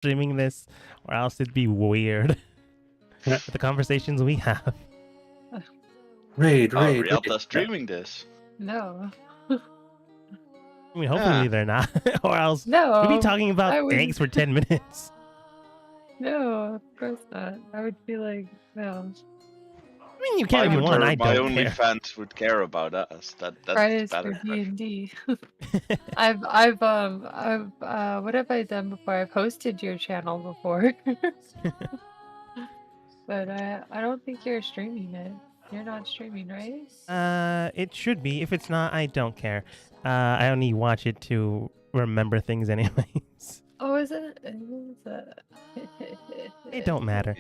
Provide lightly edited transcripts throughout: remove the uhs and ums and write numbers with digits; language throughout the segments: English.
streaming this, or else it'd be weird. The conversations we have. Raid. Rialta streaming this. No. I mean, hopefully they're not, or else No. we'd be talking I about would- eggs for 10 minutes. No, of course not. I would be like, no. I mean, you can if you want. I My don't only care. fans would care about us. That's Fridays better. for D&D. I've what have I done before? I've hosted your channel before. But I don't think you're streaming it. You're not streaming, right? It should be. If it's not, I don't care. I only watch it to remember things anyways. Oh, is it? It don't matter.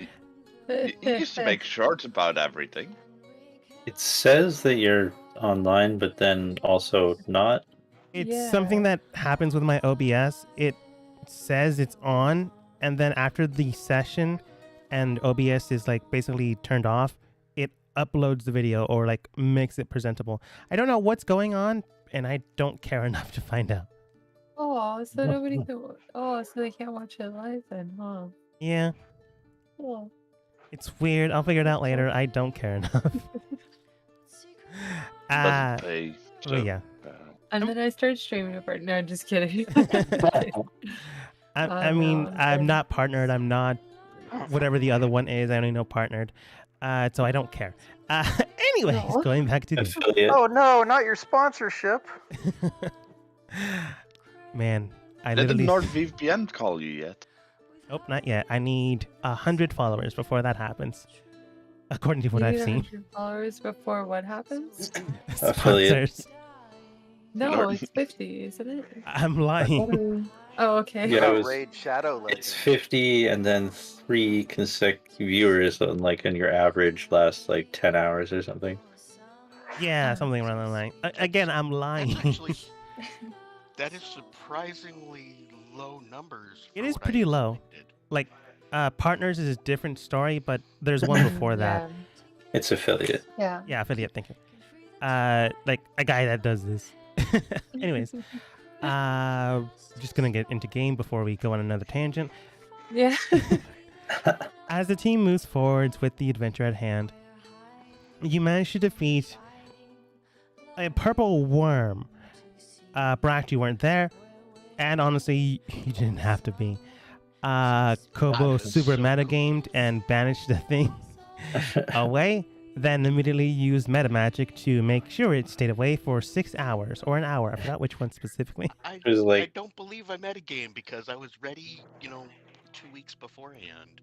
You used to make shorts about everything. It says that you're online, but then also not. It's something that happens with my OBS. It says it's on, and then after the session and OBS is like basically turned off, it uploads the video or like makes it presentable. I don't know what's going on, and I don't care enough to find out. Oh, so nobody can. Oh, so they can't watch it live then, huh? Yeah, Oh. it's weird. I'll figure it out later. I don't care enough. Doesn't pay. Oh yeah. And then I started streaming it for. No, I'm just kidding. I mean, no, I'm okay. not partnered. I'm not whatever the other one is. I only know partnered. So I don't care. Anyways, No. going back to the Affiliate. Oh no, not your sponsorship. man, I Didn't literally. NordVPN call you yet? Nope, not yet. I need 100 followers before that happens, according to what You I've need seen. 100 followers before what happens? Affiliate. Sponsors. No, Lord. it's 50, isn't it? I'm lying. Oh, okay. Yeah, it Oh, was- Raid Shadow Legends. It's 50 and then 3 consecutive viewers on your average last 10 hours or something. Yeah, something around that line. Again, I'm That's lying. actually that is surprisingly low numbers. It for is what I pretty low. expected. Like, partners is a different story, but there's one before that. It's affiliate. Yeah. Yeah, affiliate. Thank you. Like a guy that does this. Anyways, just gonna get into game before we go on another tangent. Yeah. As the team moves forwards with the adventure at hand, you manage to defeat a purple worm. Bract, you weren't there, and honestly, you didn't have to be. Kobo was super so metagamed and banished the thing away, then immediately used metamagic to make sure it stayed away for 6 hours or an hour. I forgot which one specifically. I was like- I don't believe I metagame because I was ready, 2 weeks beforehand.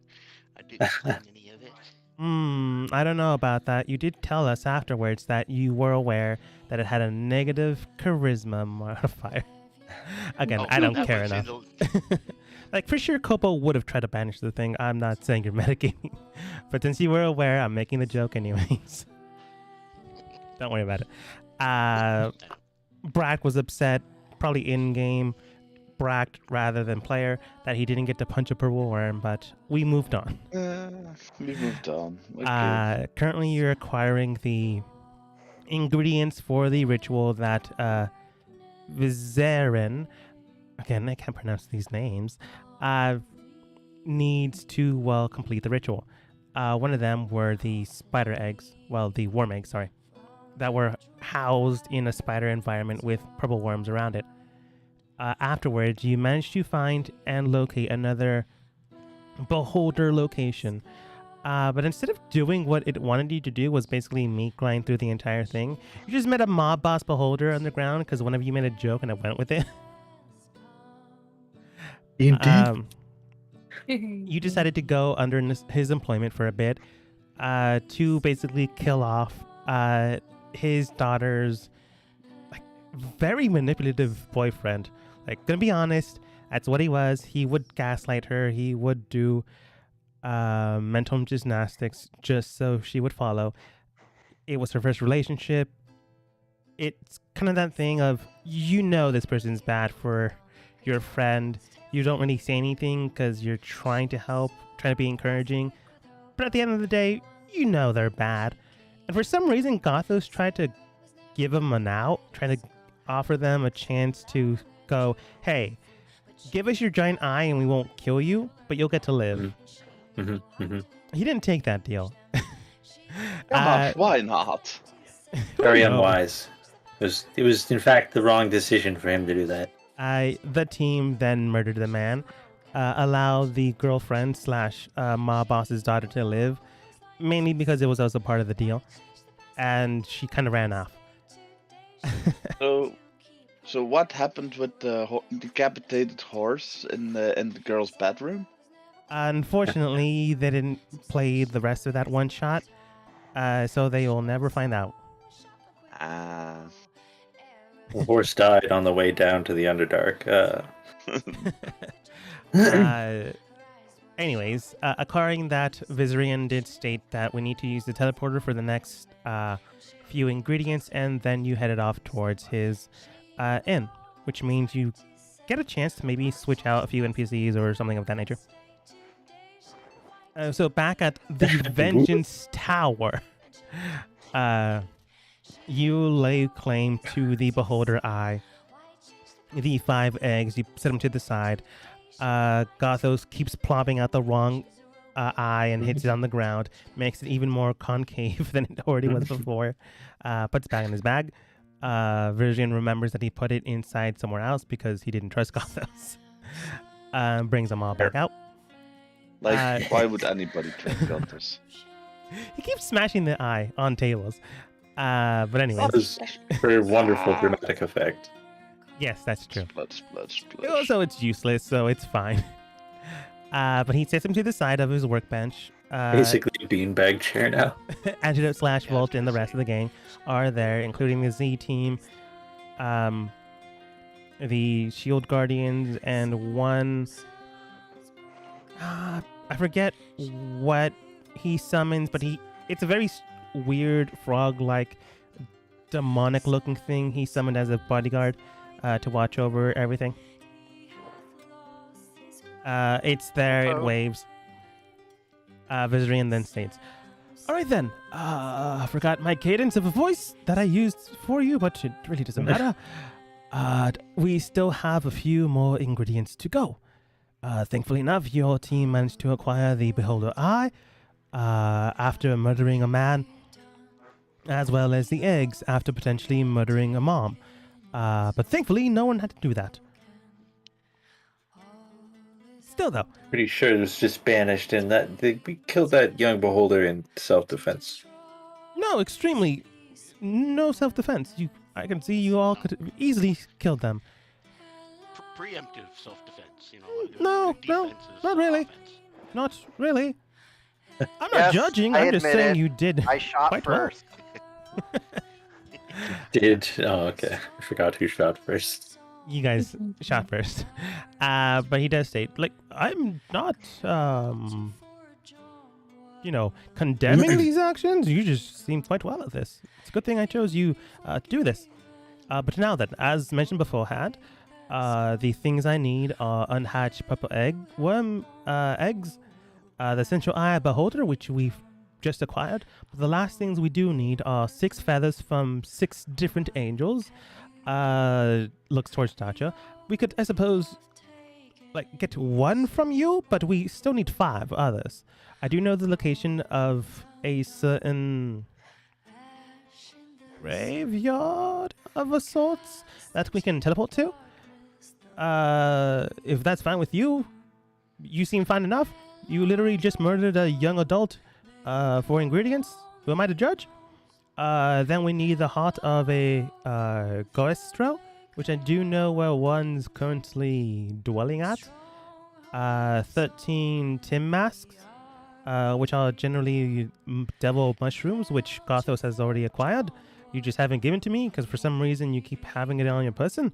I didn't plan any of it. I don't know about that. You did tell us afterwards that you were aware that it had a negative charisma modifier. Again, Oh, I don't that care was in enough. Like, for sure, Kopo would have tried to banish the thing. I'm not saying you're metagaming. But since you were aware, I'm making the joke anyways. Don't worry about it. Brack was upset, probably in-game, Brack rather than player, that he didn't get to punch a purple worm, but we moved on. We moved on. Okay. Currently, you're acquiring the ingredients for the ritual that Vizaren, again, I can't pronounce these names, needs to, complete the ritual. One of them were the spider eggs, the worm eggs, sorry, that were housed in a spider environment with purple worms around it. Afterwards, you managed to find and locate another beholder location. But instead of doing what it wanted you to do, was basically meat grind through the entire thing, you just met a mob boss beholder underground because one of you made a joke and I went with it. You You decided to go under his employment for a bit to basically kill off his daughter's very manipulative boyfriend. Gonna be honest, that's what he was. He would gaslight her. He would do mental gymnastics just so she would follow. It was her first relationship. It's kind of that thing of, this person's bad for your friend. You don't really say anything because you're trying to help, trying to be encouraging. But at the end of the day, they're bad. And for some reason, Gothos tried to give them an out, trying to offer them a chance to go, hey, give us your giant eye and we won't kill you, but you'll get to live. He didn't take that deal. Gosh, why not? Very No. unwise. It was in fact the wrong decision for him to do that. The team then murdered the man, allowed the girlfriend slash mob boss's daughter to live, mainly because it was also part of the deal, and she kind of ran off. So what happened with the decapitated horse in the girl's bedroom? Unfortunately, they didn't play the rest of that one shot, so they will never find out. The horse died on the way down to the Underdark. Anyways, according that, Vizirian did state that we need to use the teleporter for the next few ingredients, and then you headed off towards his inn, which means you get a chance to maybe switch out a few NPCs or something of that nature. So back at the Vengeance Tower, you lay claim to the Beholder Eye, the 5 eggs. You set them to the side. Gothos keeps plopping out the wrong eye and hits it on the ground, makes it even more concave than it already was before. Puts it back in his bag. Virgin remembers that he put it inside somewhere else because he didn't trust Gothos. Brings them all back out. Like, why would anybody trust Gothos? He keeps smashing the eye on tables. But anyway. That was for a wonderful dramatic effect. Yes, that's true. Splash. Also, it's useless, so it's fine. But he sets him to the side of his workbench. Basically a beanbag chair now. Antidote slash Yeah, I was Volt and the gonna rest say. of the gang are there, including the Z team, the Shield Guardians, and one. I forget what he summons, but it's a very weird frog-like, demonic-looking thing he summoned as a bodyguard to watch over everything. It's there, it Oh. waves. Vizirian then states, "All right then, I forgot my cadence of a voice that I used for you, but it really doesn't matter. We still have a few more ingredients to go. Thankfully enough, your team managed to acquire the Beholder Eye after murdering a man, as well as the eggs after potentially murdering a mom. But thankfully, no one had to do that. Still, though, Pretty sure it was just banished and that we killed that young beholder in self-defense. no, extremely no self-defense. I can see you all could easily killed them. Preemptive self-defense, you know. No, defense is not really. offense. Not really. I'm not Yes, judging. I I'm just admit saying it. you did I shot quite well. first. Okay. I forgot who shot first. You guys shot first. But he does state, like, I'm not, condemning these actions. You just seem quite well at this. It's a good thing I chose you to do this. But now then, as mentioned beforehand, the things I need are unhatched purple worm eggs, the central eye beholder, which we've just acquired. But the last things we do need are 6 feathers from 6 different angels. Looks towards Dacha. We could, I suppose, get 1 from you, but we still need 5 others. I do know the location of a certain graveyard of a sorts that we can teleport to. If that's fine with you, you seem fine enough. You literally just murdered a young adult for ingredients. Who am I to judge? Then we need the heart of a Goestrel, which I do know where one's currently dwelling at. 13 Tim masks, which are generally devil mushrooms, which Gothos has already acquired. You just haven't given to me because for some reason you keep having it on your person.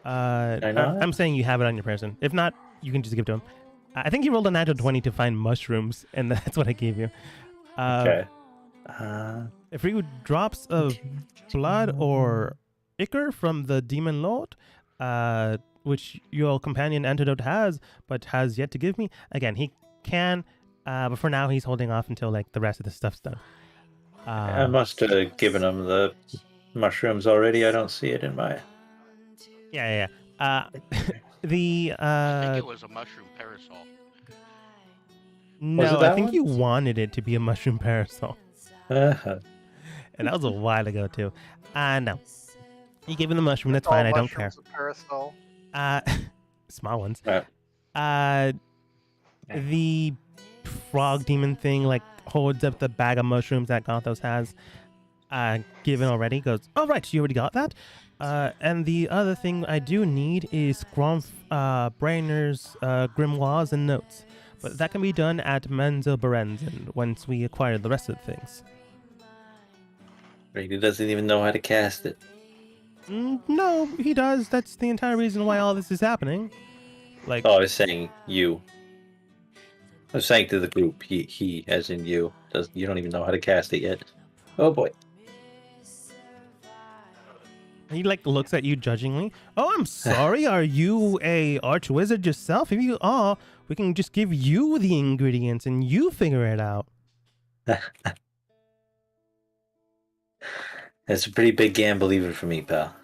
I'm saying you have it on your person. If not, you can just give it to him. I think you rolled a natural 20 to find mushrooms, and that's what I gave you. Okay. A few drops of blood or ichor from the demon lord, which your companion Antidote has, but has yet to give me. Again, he can, but for now he's holding off until the rest of the stuff's done. I must have given him the mushrooms already. I don't see it in my... Yeah. The I think it was a mushroom parasol. no, it I that think one? you wanted it to be a mushroom parasol, Uh-huh. and that was a while ago too. No, you gave him the mushroom. That's All fine. I don't care. mushrooms a parasol. Uh, small ones. Right. The frog demon thing like holds up the bag of mushrooms that Gothos has. Given already, goes, oh right, you already got that. And the other thing I do need is Gromf Brainer's grimoires and notes, but that can be done at Menzo Berenzen once we acquire the rest of the things. He doesn't even know how to cast it. No, he does. That's the entire reason why all this is happening. Like, Oh, I was saying you. I was saying to the group, he as in you. You don't even know how to cast it yet. Oh boy. he like looks at you judgingly. Oh, I'm sorry. Are you a arch wizard yourself? If you are, we can just give you the ingredients and you figure it out. That's a pretty big gamble even for me, pal.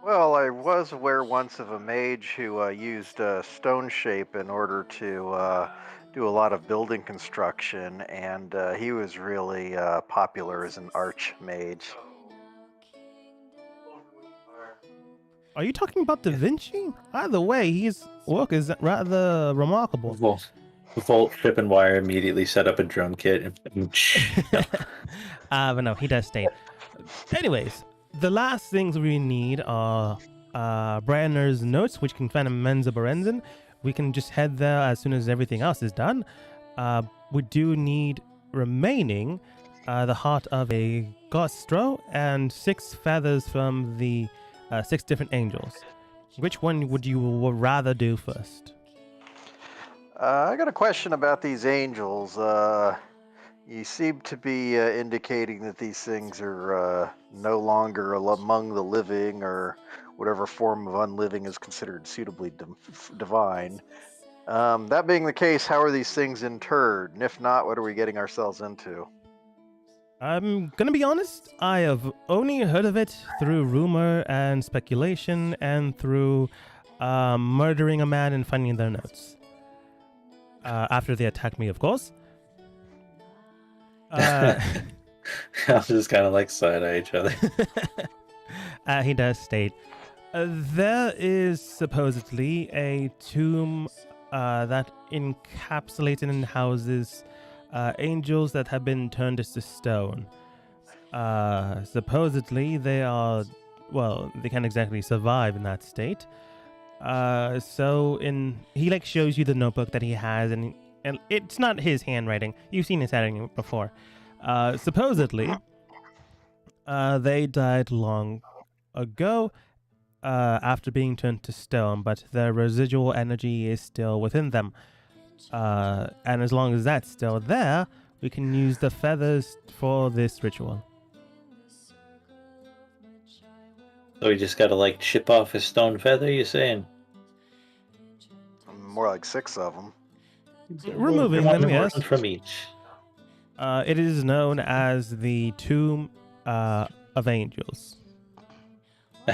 Well, I was aware once of a mage who used stone shape in order to do a lot of building construction, and he was really popular as an arch mage. Are you talking about Da Vinci? Either way, his work is rather remarkable. Volt, Trip, and Wire immediately set up a drum kit. But no, he does state. Anyways, the last things we need are Branner's notes, which can find in Menza Berenzen. We can just head there as soon as everything else is done. We do need remaining the heart of a Gostro and 6 feathers from the 6 different angels. Which one would you rather do first? I got a question about these angels. You seem to be indicating that these things are no longer among the living, or whatever form of unliving is considered suitably divine. That being the case, how are these things interred? And if not, what are we getting ourselves into? I'm gonna be honest, I have only heard of it through rumor and speculation and through murdering a man and finding their notes. After they attacked me, of course. I was just kind of like side-eye each other. He does state, there is supposedly a tomb that encapsulates and houses angels that have been turned to stone. Supposedly they are, well, they can't exactly survive in that state. He like shows you the notebook that he has, and it's not his handwriting. You've seen his handwriting before. Supposedly, they died long ago after being turned to stone, but their residual energy is still within them. And as long as that's still there, we can use the feathers for this ritual. So we just gotta like chip off his stone feather, you saying? More like 6 of them. Removing One them, yes. from each. It is known as the Tomb of Angels.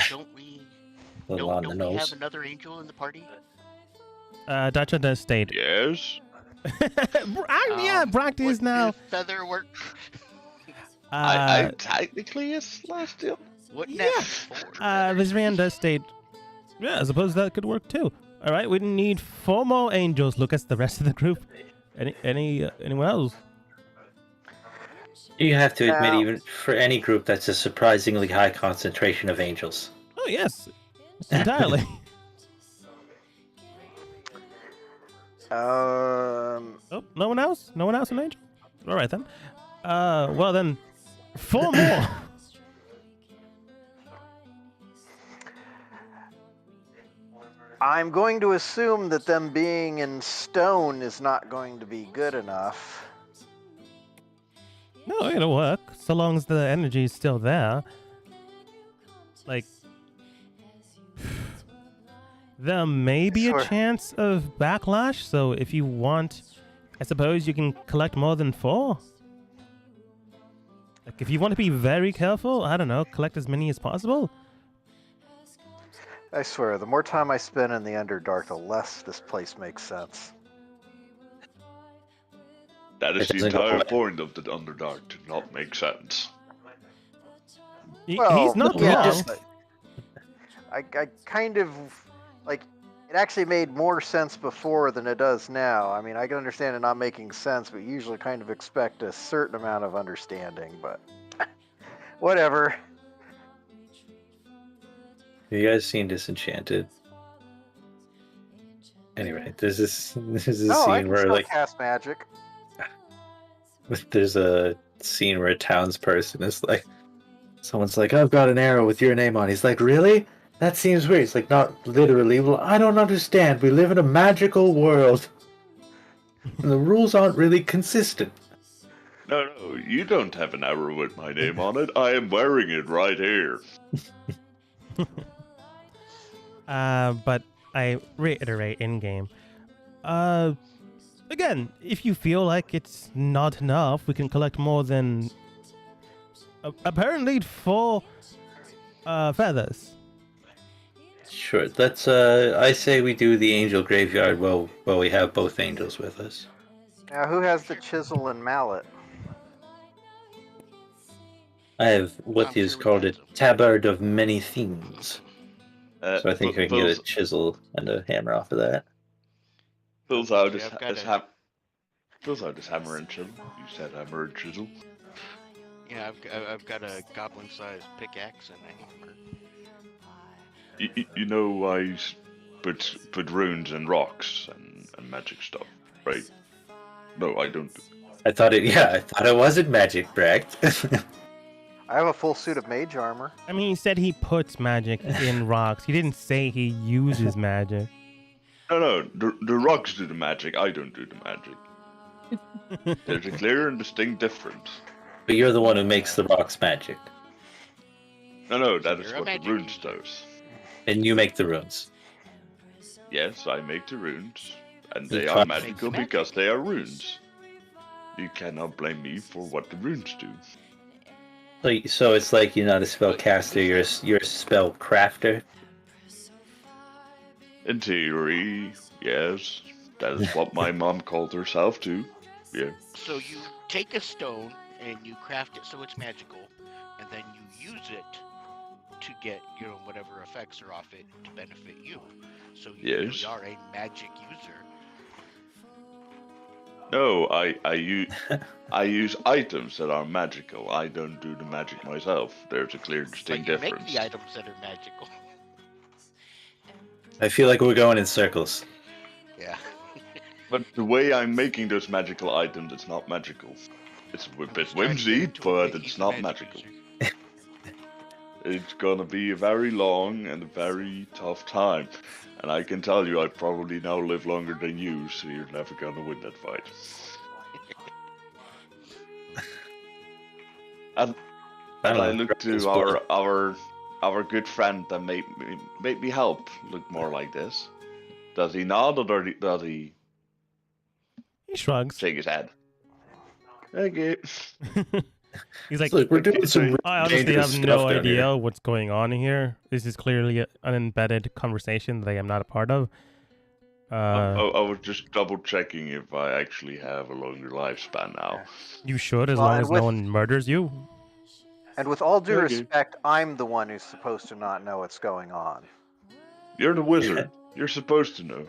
Don't we? Little on the Don't we nose. have another angel in the party? Dacha does state. Yes. Yeah, Brock is Would now. the feather work? I technically a celestial. Wouldn't Yeah. that be 4 Vizrian does state. Yeah, I suppose that could work too. All right, we need 4 more angels. Lucas, the rest of the group. Anyone else? You have to admit, Now- even for any group, that's a surprisingly high concentration of angels. Oh yes, entirely. Oh, no one else? No one else an angel? All right then. Well then, 4 more. I'm going to assume that them being in stone is not going to be good enough. No, it'll work so long as the energy is still there. Like, there may be Sure. a chance of backlash. So if you want, I suppose you can collect more than 4. Like, if you want to be very careful, I don't know, collect as many as possible. I swear, the more time I spend in the Underdark, the less this place makes sense. That is It the doesn't go entire away. point of the Underdark to not make sense. He's not yeah, wrong. just- but I kind of like it actually made more sense before than it does now. I mean, I can understand it not making sense, but you usually kind of expect a certain amount of understanding, but whatever. Have you guys seen Disenchanted? Anyway, there's a I scene can where still like cast magic. there's a scene where a townsperson is like, someone's like, I've got an arrow with your name on. He's like, really? That seems weird. It's like, not literally. Well, I don't understand. We live in a magical world, and the rules aren't really consistent. No, you don't have an arrow with my name on it. I am wearing it right here. But I reiterate in game. Again, if you feel like it's not enough, we can collect more than apparently 4 feathers. Sure. Let's. I say we do the angel graveyard while we have both angels with us. Now, who has the chisel and mallet? I have what I'm is sure we called got a some. tabard of many things. So I think I can get a Phil's, chisel and a hammer off of that. Phil's out his, I've got his a- ham- Phil's out his hammer and chisel. You said hammer and chisel. Yeah, I've got a goblin-sized pickaxe and a hammer. You know I put runes and rocks and magic stuff, right? No, I don't. I thought it wasn't magic, Bragged. I have a full suit of mage armor. I mean, he said he puts magic in rocks. He didn't say he uses magic. No, the rocks do the magic. I don't do the magic. There's a clear and distinct difference. But you're the one who makes the rocks magic, No, that is You're a what the magic runes user. does. and you make the runes. Yes, I make the runes, and You they can't are make magical magic. because they are runes. You cannot blame me for what the runes do. So it's like you're not a spellcaster, you're a spell crafter. In theory, yes, that is what my mom called herself too. Yeah. So you take a stone and you craft it so it's magical, and then you use it to get, whatever effects are off it to benefit you. So you really Yes. are a magic user. No, I use items that are magical. I don't do the magic myself. There's a clear, But distinct you difference. make the items that are magical. I feel like we're going in circles. Yeah. But the way I'm making those magical items, it's not magical. It's a bit Trying to get whimsy, into a but wiki it's for not magic magical. user. It's gonna be a very long and a very tough time. And I can tell you, I probably now live longer than you, so you're never gonna win that fight. And I look to our good friend that made me help look more like this. Does he nod or does he He shrugs. shake his head? Okay. He's like, Look, we're doing some I honestly dangerous have stuff no down idea here. what's going on here. This is clearly an embedded conversation that I am not a part of. I was just double checking if I actually have a longer lifespan now. You should, as Well, long and as no with- one murders you. And with all due Okay. respect, I'm the one who's supposed to not know what's going on. You're the wizard. You're supposed to know.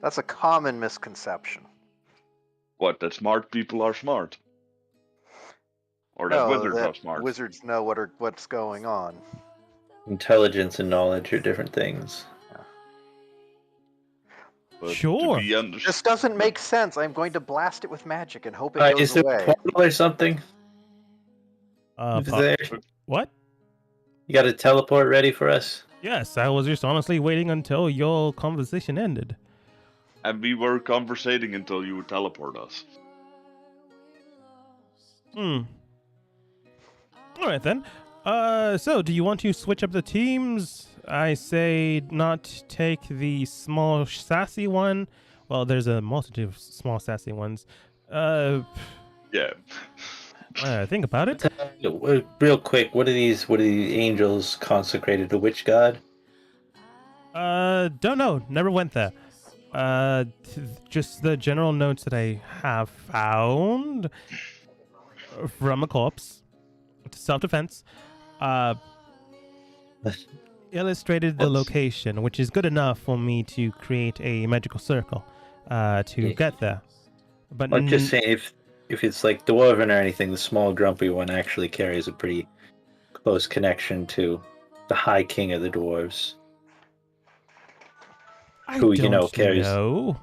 That's a common misconception. What, that smart people are smart? Or that No, wizards that are smart? wizards know what's going on. Intelligence and knowledge are different things. But to Sure. be under- This doesn't make sense. I'm going to blast it with magic and hope it Is goes there away. a portal or something over there? What? You got a teleport ready for us? Yes, I was just honestly waiting until your conversation ended. And we were conversating until you would teleport us. Alright then. So do you want to switch up the teams? I say not take the small sassy one. Well, there's a multitude of small sassy ones. Yeah. Think about it. Real quick, what are these angels consecrated to which god? Don't know. Never went there. Just the general notes that I have found from a corpse. Self-defense. Illustrated the location, which is good enough for me to create a magical circle to get there. But I'm just saying, if it's like dwarven or anything, the small grumpy one actually carries a pretty close connection to the High King of the dwarves. Who carries. Know.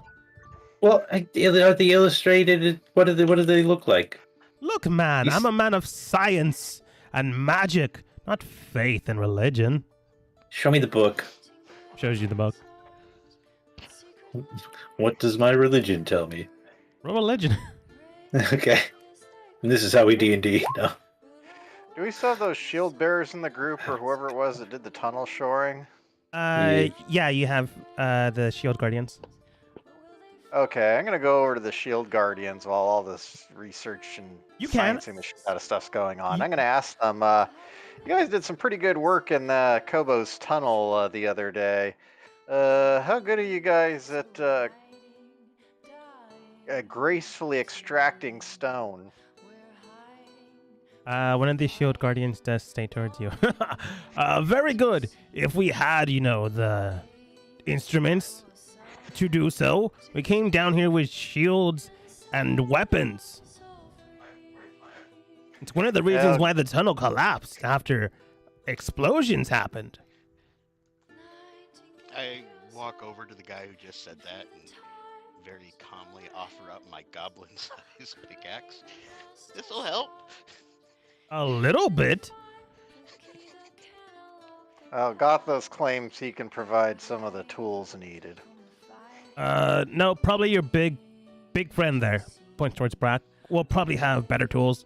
Well, are they illustrated? What do they look like? Look, man, I'm a man of science and magic, not faith and religion. Show me the book. Shows you the book. What does my religion tell me? Religion. Okay. And this is how we D&D. No. Do we still have those shield bearers in the group, or whoever it was that did the tunnel shoring? Yeah, you have the shield guardians. Okay, I'm gonna go over to the shield guardians while all this research and sciencing the shit out of stuff's going on. I'm gonna ask them. You guys did some pretty good work in Kobo's tunnel the other day. How good are you guys at gracefully extracting stone? One of the shield guardians does stay towards you. Very good. If we had, the instruments to do so, we came down here with shields and weapons. It's one of the reasons why the tunnel collapsed after explosions happened. I walk over to the guy who just said that and very calmly offer up my goblin-sized pickaxe. This'll help. A little bit. Gothos claims he can provide some of the tools needed. No, probably your big friend there. Points towards Brack. Will probably have better tools.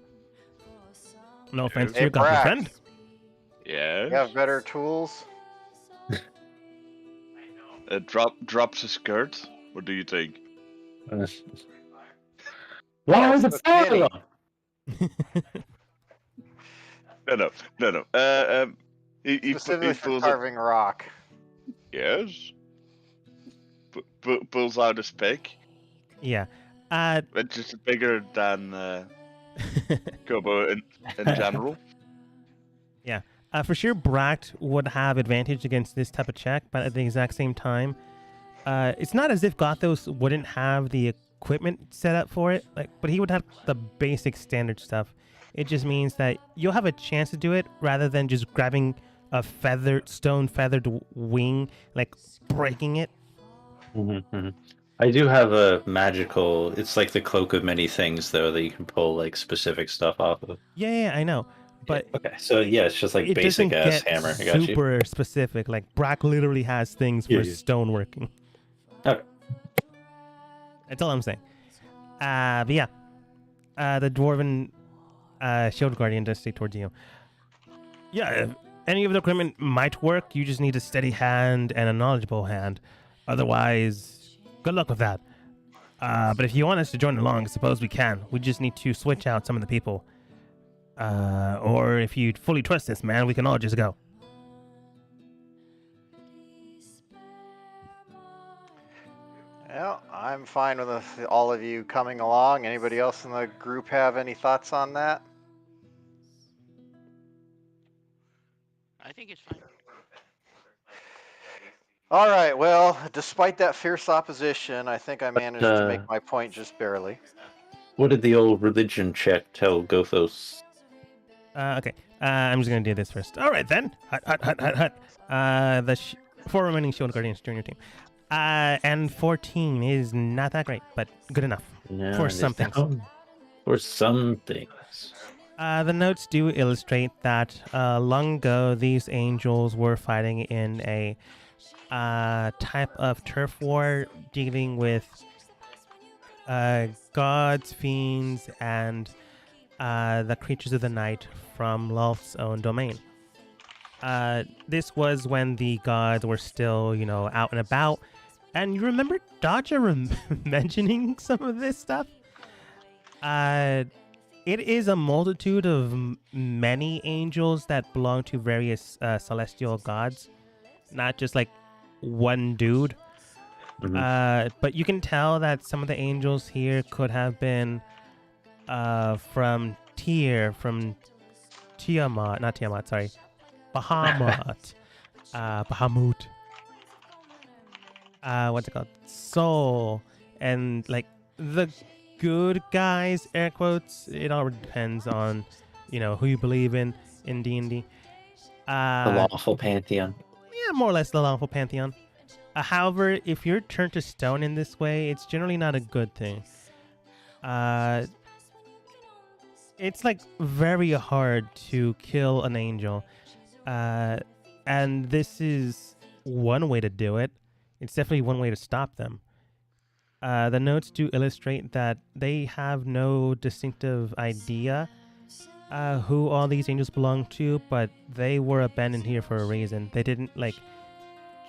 No offense to your goblin friend. Yeah. You have better tools? Drops a skirt. What do you think? Why was it so No. He Specifically for pulls carving rock. Yes. Pulls out his pick. Yeah. It's just bigger than Kobo in general. Yeah. For sure, Bract would have advantage against this type of check, but at the exact same time, it's not as if Gothos wouldn't have the equipment set up for it, but he would have the basic standard stuff. It just means that you'll have a chance to do it rather than just grabbing a stone feathered wing, breaking it. Mm-hmm. I do have a magical. It's like the cloak of many things, though, that you can pull specific stuff off of. Yeah, I know. But okay, so it's just like basic ass hammer. I got you. Super specific. Brack literally has things for stoneworking. Okay. That's all I'm saying. But yeah, the dwarven shield guardian does stay towards you. Yeah, if any of the equipment might work. You just need a steady hand and a knowledgeable hand. Otherwise, good luck with that. But if you want us to join along, I suppose we can. We just need to switch out some of the people. Or if you fully trust this man, we can all just go. Well, I'm fine with all of you coming along. Anybody else in the group have any thoughts on that? I think it's fine. All right, well, despite that fierce opposition, I think I managed to make my point just barely. What did the old religion check tell Gothos? Okay, I'm just going to do this first. All right, then. Hut. The 4 remaining shield guardians join your team. And 14 is not that great, but good enough for some things. For some things. The notes do illustrate that long ago, these angels were fighting in a type of turf war dealing with gods, fiends, and the creatures of the night from Lolth's own domain. This was when the gods were still, out and about. And you remember Dodger mentioning some of this stuff? it is a multitude of many angels that belong to various celestial gods, not just like one dude. But you can tell that some of the angels here could have been from Tiamat, not Tiamat, sorry, Bahamut. Bahamut. What's it called? Soul. And like the good guys, air quotes. It all depends on, who you believe in D&D. The lawful pantheon. Yeah, more or less the lawful pantheon. However, if you're turned to stone in this way, it's generally not a good thing. It's like very hard to kill an angel. And this is one way to do it. It's definitely one way to stop them. The notes do illustrate that they have no distinctive idea who all these angels belong to, but they were abandoned here for a reason. They didn't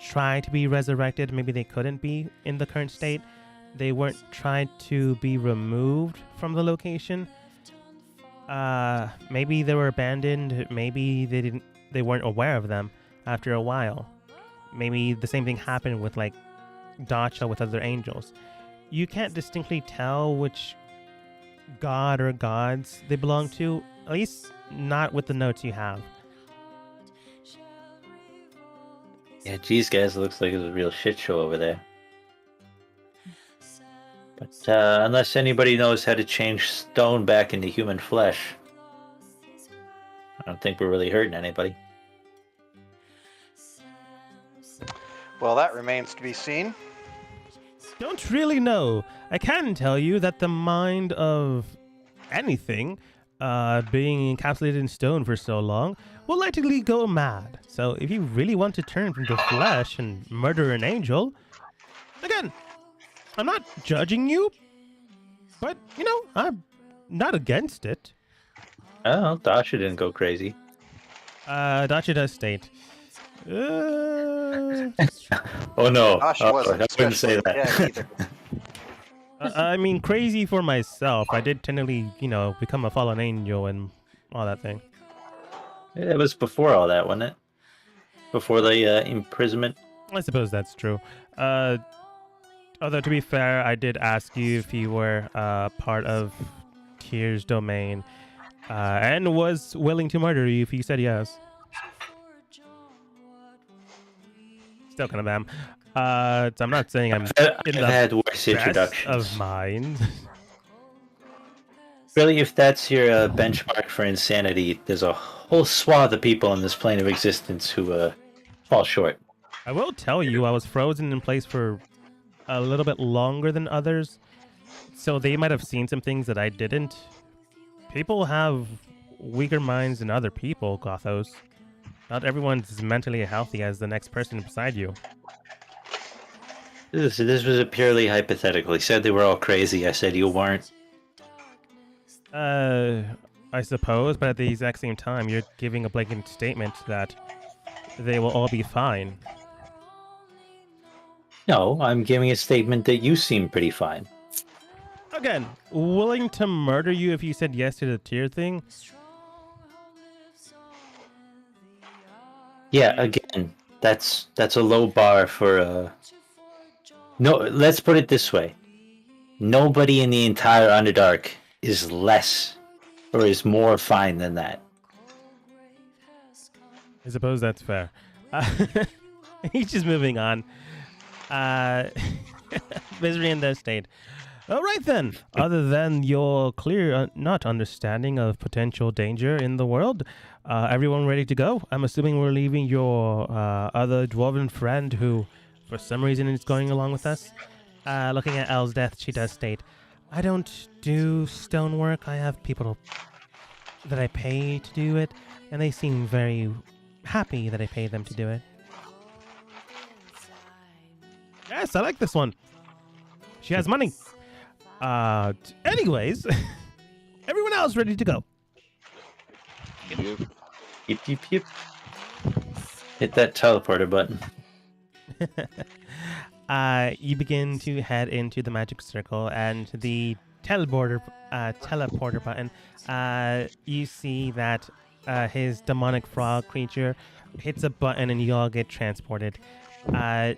try to be resurrected. Maybe they couldn't be in the current state. They weren't trying to be removed from the location. Maybe they were abandoned. Maybe they weren't aware of them after a while. Maybe the same thing happened with Dacha with other angels. You can't distinctly tell which god or gods they belong to, at least not with the notes you have. Yeah, geez, guys, it looks like it's a real shit show over there. But unless anybody knows how to change stone back into human flesh, I don't think we're really hurting anybody. Well, that remains to be seen. Don't really know. I can tell you that the mind of anything, being encapsulated in stone for so long, will likely go mad. So if you really want to turn into flesh and murder an angel, again, I'm not judging you, but, I'm not against it. Oh, Dasha didn't go crazy. Dacha does state. Oh no, Dasha wasn't I wouldn't say especially that. dead either. I mean, crazy for myself. I did technically, become a fallen angel and all that thing. It was before all that, wasn't it? Before the imprisonment. I suppose that's true. Although, to be fair, I did ask you if you were part of Tyr's domain and was willing to murder you if you said yes. Still kind of am. So I'm not saying I'm in the had worse best introductions. of mind. Really, if that's your benchmark for insanity, there's a whole swath of people on this plane of existence who fall short. I will tell you, I was frozen in place for a little bit longer than others, so they might have seen some things that I didn't. People have weaker minds than other people, Gothos. Not everyone's as mentally healthy as the next person beside you. This was a purely hypothetical. He said they were all crazy. I said you weren't. I suppose, but at the exact same time, you're giving a blanket statement that they will all be fine. No, I'm giving a statement that you seem pretty fine. Again, willing to murder you if you said yes to the tier thing? Yeah, again, that's a low bar for No, let's put it this way. Nobody in the entire Underdark is less or is more fine than that. I suppose that's fair. He's just moving on. Misery in their state. All right then. Other than your clear not understanding of potential danger in the world, everyone ready to go? I'm assuming we're leaving your other dwarven friend who, for some reason, is going along with us. Looking at Elsdeath, she does state, I don't do stonework. I have people that I pay to do it, and they seem very happy that I pay them to do it. Yes, I like this one. She has money. Anyways, everyone else ready to go? Yip, yip, yip. Hit that teleporter button. You begin to head into the magic circle, and the teleporter button, you see that his demonic frog creature hits a button and you all get transported.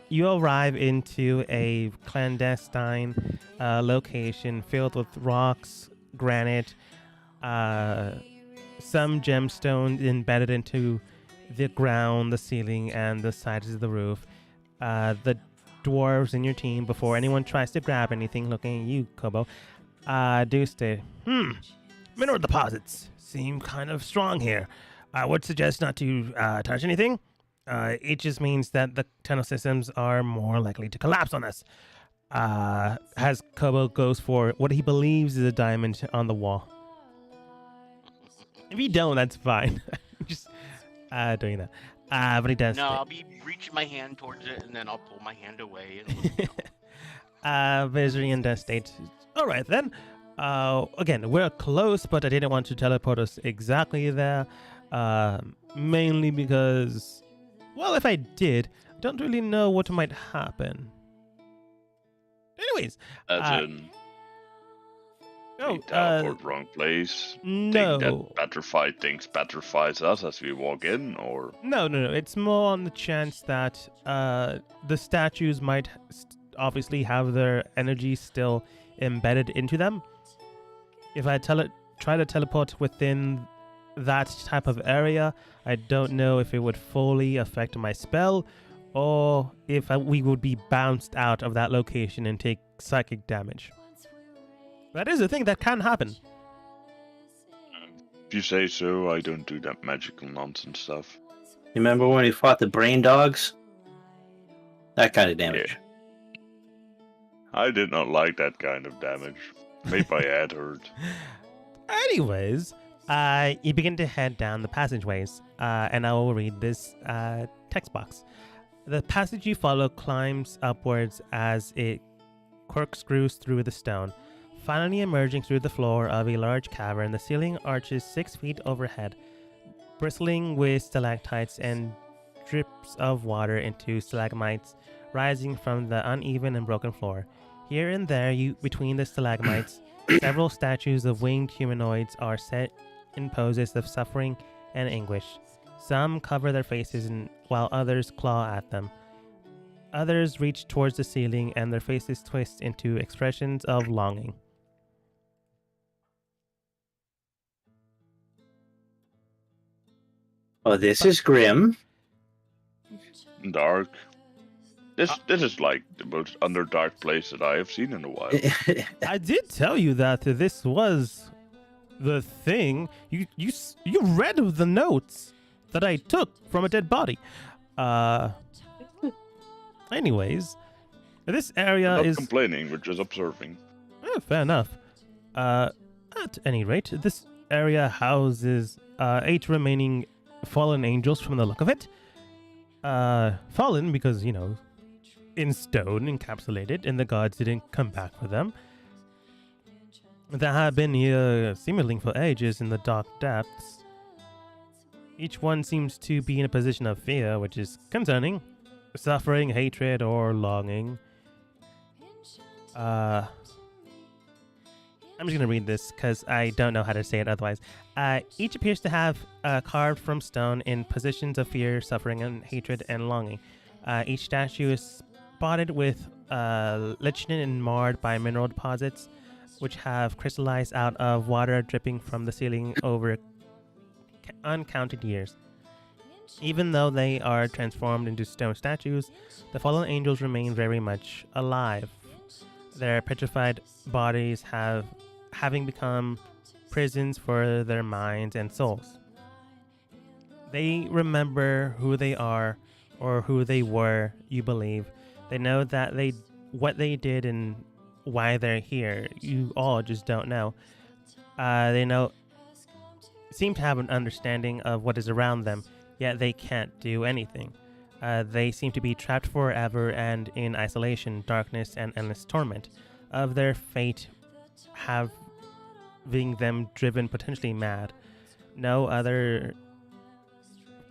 You arrive into a clandestine location filled with rocks, granite, some gemstones embedded into the ground, the ceiling, and the sides of the roof. The dwarves in your team, before anyone tries to grab anything, looking at you, Kobo, do say, mineral deposits seem kind of strong here. I would suggest not to touch anything. It just means that the tunnel systems are more likely to collapse on us. As Kobo goes for what he believes is a diamond on the wall. If you don't, that's fine. Just doing that. But he does. No, I'll be reaching my hand towards it, and then I'll pull my hand away. And Viserion does state, all right then. Again, we're close, but I didn't want to teleport us exactly there. Mainly because, well, if I did, I don't really know what might happen. Anyways. As in, we teleport wrong place. No. Think that petrified things petrifies us as we walk in, or? No. It's more on the chance that the statues might obviously have their energy still embedded into them. If I try to teleport within that type of area, I don't know if it would fully affect my spell, or if we would be bounced out of that location and take psychic damage. That is a thing that can happen. If you say so, I don't do that magical nonsense stuff. You remember when we fought the brain dogs? That kind of damage. Yeah. I did not like that kind of damage. Made my head hurt. Anyways, you begin to head down the passageways, and I will read this text box. The passage you follow climbs upwards as it corkscrews through the stone. Finally emerging through the floor of a large cavern, the ceiling arches 6 feet overhead, bristling with stalactites and drips of water into stalagmites rising from the uneven and broken floor. Here and there, between the stalagmites, several statues of winged humanoids are set in poses of suffering and anguish. Some cover their faces while others claw at them. Others reach towards the ceiling and their faces twist into expressions of longing. Oh, this is grim. Dark. This is like the most underdark place that I have seen in a while. I did tell you that this was the thing. You read the notes that I took from a dead body. Anyways, this area Not is complaining, we're just observing. fair enough. At any rate, this area houses 8 remaining fallen angels from the look of it. Fallen because, in stone, encapsulated, and the gods didn't come back for them. They have been here seemingly for ages in the dark depths. Each one seems to be in a position of fear, which is concerning. Suffering, hatred, or longing. I'm just going to read this because I don't know how to say it otherwise. Each appears to have carved from stone in positions of fear, suffering, and hatred and longing. Each statue is spotted with lichen and marred by mineral deposits, which have crystallized out of water dripping from the ceiling over uncounted years. Even though they are transformed into stone statues, the fallen angels remain very much alive. Their petrified bodies having become prisons for their minds and souls. They remember who they are or who they were, you believe. They know that what they did and why they're here. You all just don't know. They seem to have an understanding of what is around them, yet they can't do anything. They seem to be trapped forever and in isolation, darkness, and endless torment of their fate, having them driven potentially mad. No other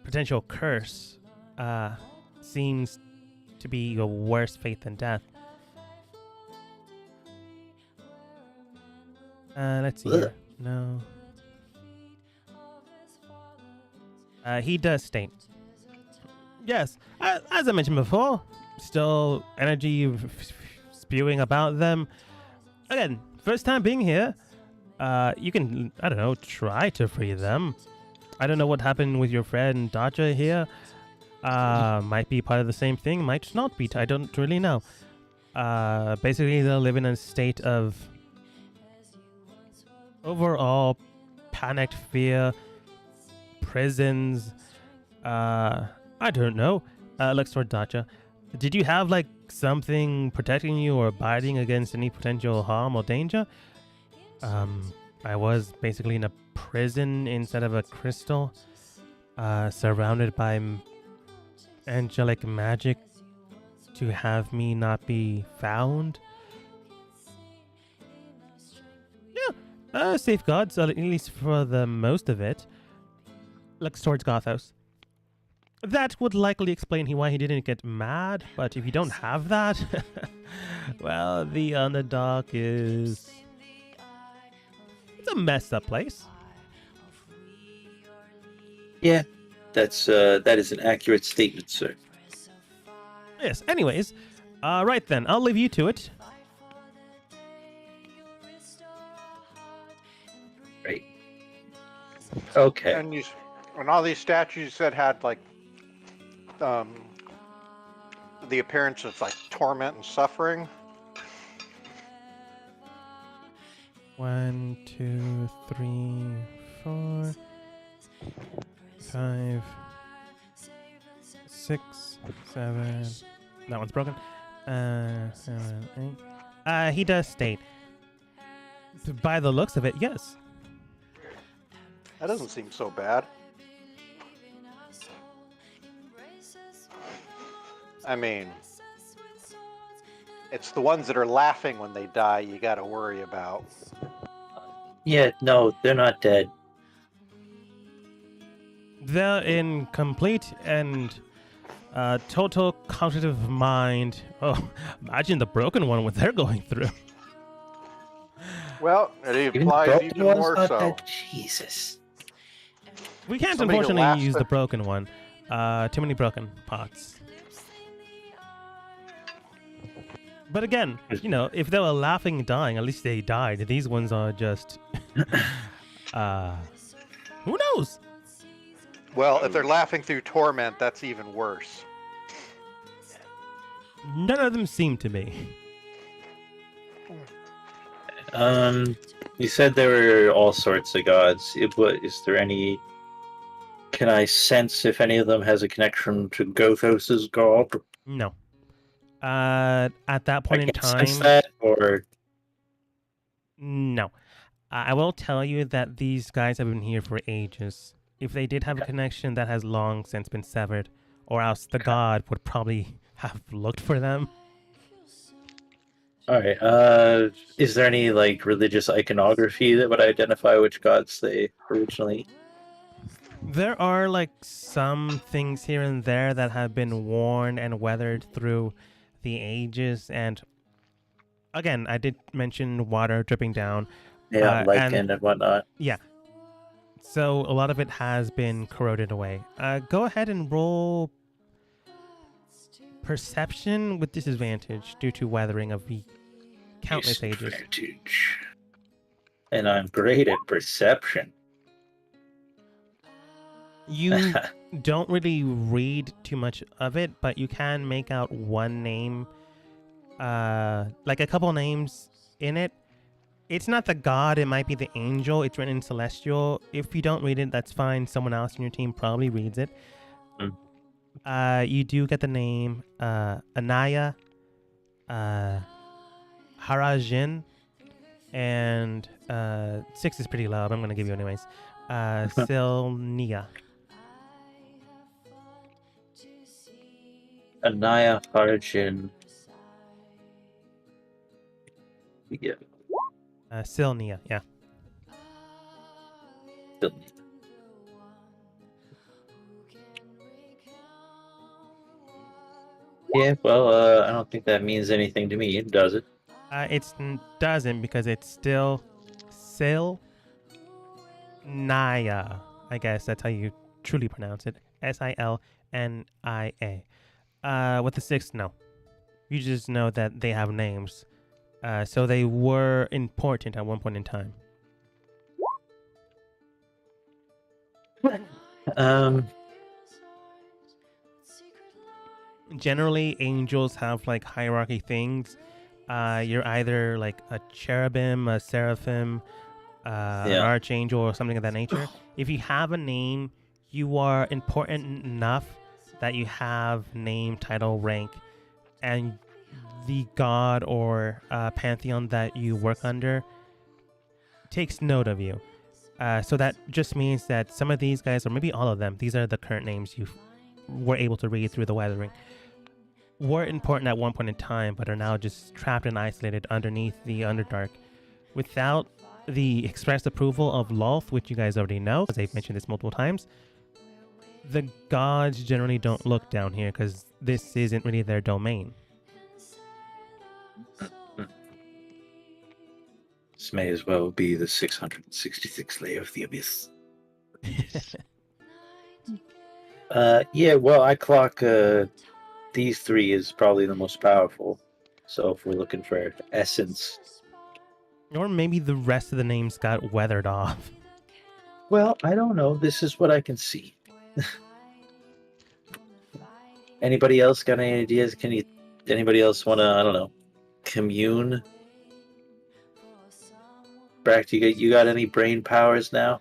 potential curse seems to be a worse fate than death. Let's see. Ugh. Here. No. He does state. Yes, as I mentioned before, still energy spewing about them. Again, first time being here. You can, I don't know, try to free them. I don't know what happened with your friend Dacha here. Might be part of the same thing, might not be. I don't really know. Basically, they'll live in a state of overall panicked fear, prisons. I don't know. Looks toward Dacha. Did you have like something protecting you or abiding against any potential harm or danger? I was basically in a prison instead of a crystal, surrounded by angelic magic to have me not be found. Yeah, safeguards, at least for the most of it. Looks towards Gothos. That would likely explain why he didn't get mad, but if you don't have that, well, the Underdark is... It's a messed up place. Yeah, that is an accurate statement, sir. Yes, anyways. Right then, I'll leave you to it. Right. Okay. And all these statues that had like the appearance of like torment and suffering. 1, 2, 3, 4, 5, 6, 7. That one's broken. 7, 8. He does state. By the looks of it, yes. That doesn't seem so bad. I mean, it's the ones that are laughing when they die you got to worry about. Yeah, no, they're not dead. They're in complete and total cognitive mind. Oh, imagine the broken one what they're going through. Well, it Even the implies broken even one's more not so. dead? Jesus. We can't Somebody who unfortunately laughs use the at- broken one. Too many broken parts. But again, you know, if they were laughing and dying, at least they died. These ones are just... who knows? Well, if they're laughing through torment, that's even worse. None of them seem to be. You said there were all sorts of gods. Is there any... Can I sense if any of them has a connection to Gothos's god? No. At that point in I can't sense time... that, or... No. I will tell you that these guys have been here for ages. If they did have a connection, that has long since been severed, or else the god would probably have looked for them. Alright, is there any, like, religious iconography that would identify which gods they originally... There are, like, some things here and there that have been worn and weathered through the ages, and again, I did mention water dripping down. Yeah, lichen and and whatnot. Yeah. So a lot of it has been corroded away. Go ahead and roll perception with disadvantage due to weathering of the countless ages. Disadvantage. And I'm great at perception. You don't really read too much of it, but you can make out one name, like a couple names in it. It's not the god, it might be the angel. It's written in Celestial. If you don't read it, that's fine. Someone else in your team probably reads it. You do get the name Anaya, Harajin, and 6 is pretty low, but I'm going to give you anyways. Silnia. Anaya Harajin. Yeah. Silnia, yeah. Yeah, well, I don't think that means anything to me, does it? It doesn't because it's still Silnia. I guess that's how you truly pronounce it. Silnia. With the sixth, no. You just know that they have names. So they were important at one point in time. Generally, angels have like hierarchy things. You're either like a cherubim, a seraphim, an archangel, or something of that nature. If you have a name, you are important enough that you have name, title, rank, and the god or pantheon that you work under takes note of you. So that just means that some of these guys, or maybe all of them, these are the current names you were able to read through the weathering, were important at one point in time, but are now just trapped and isolated underneath the Underdark. Without the express approval of Lolth, which you guys already know, because I've mentioned this multiple times, the gods generally don't look down here because this isn't really their domain. This may as well be the 666th layer of the abyss. Yeah, well, I clock these three is probably the most powerful. So if we're looking for essence. Or maybe the rest of the names got weathered off. Well, I don't know. This is what I can see. Anybody else got any ideas? Anybody else want to, I don't know, commune? Brack, you got any brain powers now?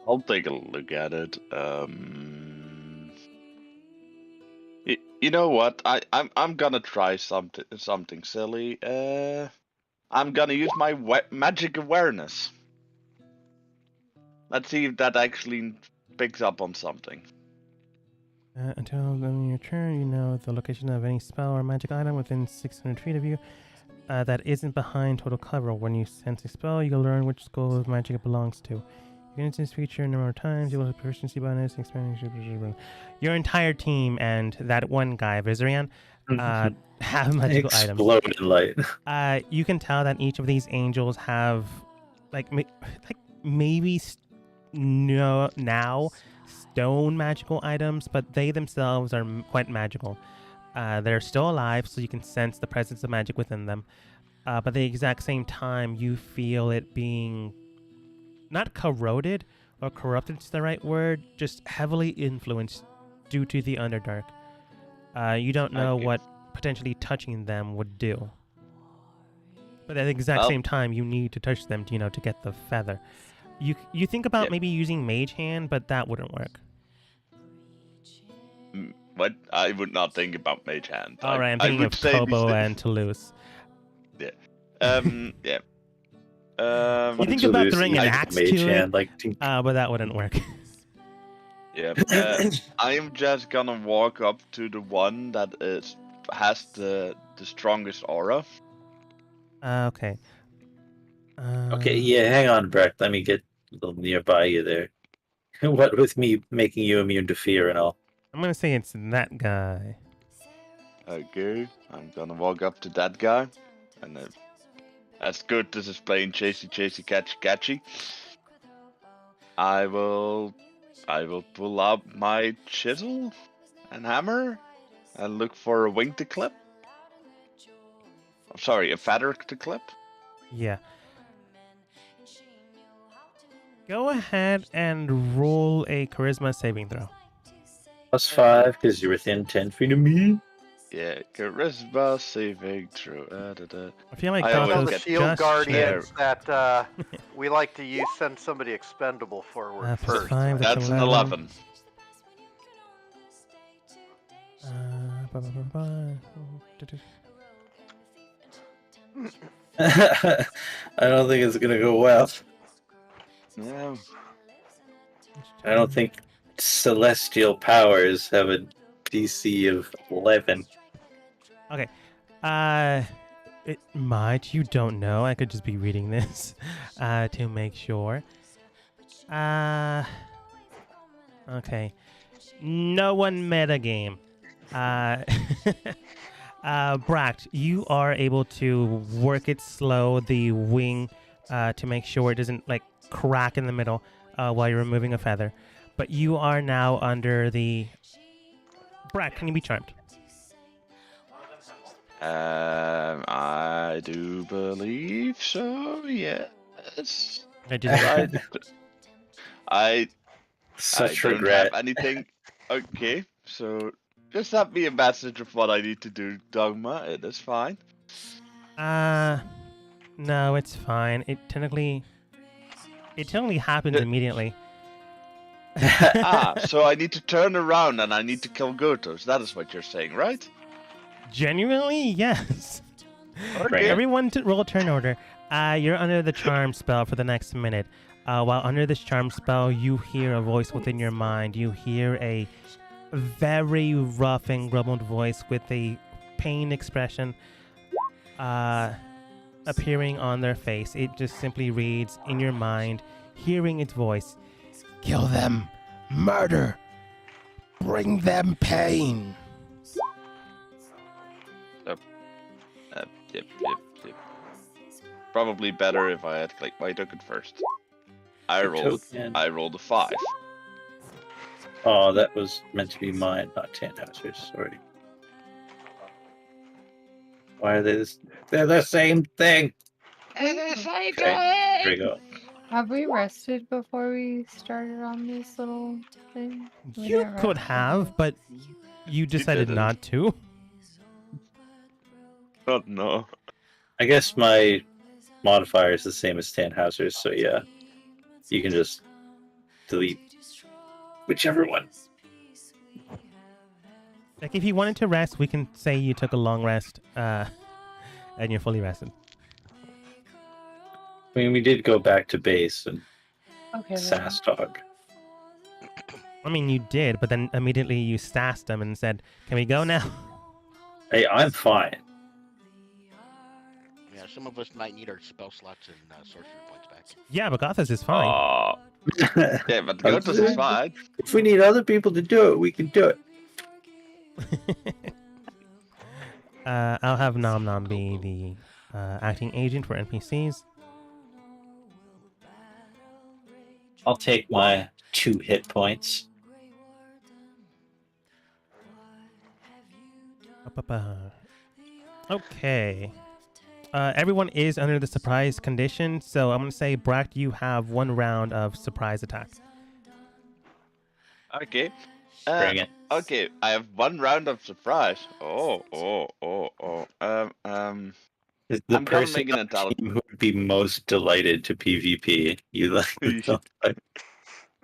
I'll take a look at it. You know what? I'm gonna try something silly. I'm gonna use my magic awareness. Let's see if that actually picks up on something. Until the end of your turn, you know the location of any spell or magic item within 600 feet of you that isn't behind total cover. When you sense a spell, you can learn which school of magic it belongs to. You can use this feature a number of times. You will have proficiency bonus, expanding your entire team and that one guy, Vizarian, have magical items. Explode in light. You can tell that each of these angels have maybe now stone magical items, but they themselves are quite magical. They're still alive, so you can sense the presence of magic within them. But at the exact same time, you feel it being not corroded or corrupted is the right word, just heavily influenced due to the Underdark. You don't know what potentially touching them would do. But at the exact same time, you need to touch them to get the feather. You think about maybe using Mage Hand, but that wouldn't work. What? I would not think about Mage Hand. All right, I'm thinking of Kobo and Toulouse. Yeah. Yeah. You think about throwing an axe to it, but that wouldn't work. Yeah. I am just gonna walk up to the one that has the strongest aura. Okay. Okay, yeah, hang on, Breck. Let me get a little nearby you there. What with me making you immune to fear and all? I'm gonna say it's that guy. Okay, I'm gonna walk up to that guy, and that's good. This is playing chasey catchy. I will pull out my chisel and hammer and look for a wing to clip. I'm sorry, a feather to clip. Yeah. Go ahead and roll a charisma saving throw. +5 because you're within 10 feet of me. Yeah, charisma saving throw. I feel like I One always of the get shield just guardians that we like to send somebody expendable forward first. +5, That's an 11. I don't think it's gonna go well. Yeah. I don't think celestial powers have a DC of 11. Okay. It might. You don't know. I could just be reading this to make sure. Okay. No one metagame. Bract, you are able to work it slow, the wing, to make sure it doesn't like crack in the middle while you're removing a feather. But you are now under the... Bract, can you be charmed? I do believe so. Yes. I did. I Such don't regret. have anything. Okay, so just have me a message of what I need to do, Dogma. It is fine. No, it's fine. It technically happens immediately. So I need to turn around and I need to kill Gotos. That is what you're saying, right? Genuinely, yes. Okay. Everyone roll a turn order. You're under the charm spell for the next minute. While under this charm spell, you hear a voice within your mind. You hear a very rough and grumbled voice with a pain expression appearing on their face. It just simply reads in your mind, hearing its voice, "Kill them, murder, bring them pain." Yep. Probably better if I had clicked my token first. I rolled a 5. Oh, that was meant to be mine, not Tannhauser's. Sorry. Why are they this? They're the same thing. Okay, here we go. Have we rested before we started on this little thing? We You didn't could rest. have, but you decided didn't. not to. Oh no. I guess my modifier is the same as Tannhauser's, so yeah. You can just delete whichever one. Like, if you wanted to rest, we can say you took a long rest, and you're fully rested. I mean, we did go back to base and Okay. then. Sass Dog. I mean, you did, but then immediately you sassed them and said, "Can we go now?" Hey, I'm fine. Yeah, some of us might need our spell slots and sorcery points back. Yeah, but Gothas is fine. Oh. Yeah, but Gotos is fine. If we need other people to do it, we can do it. I'll have Nom Nom be the acting agent for NPCs. I'll take my 2 hit points. Okay. Everyone is under the surprise condition, so I'm going to say, Bract, you have 1 round of surprise attack. Okay. Bring it. Okay, I have 1 round of surprise. Oh. The I'm gonna person make an on the intelligence. team who would be most delighted to PvP. You like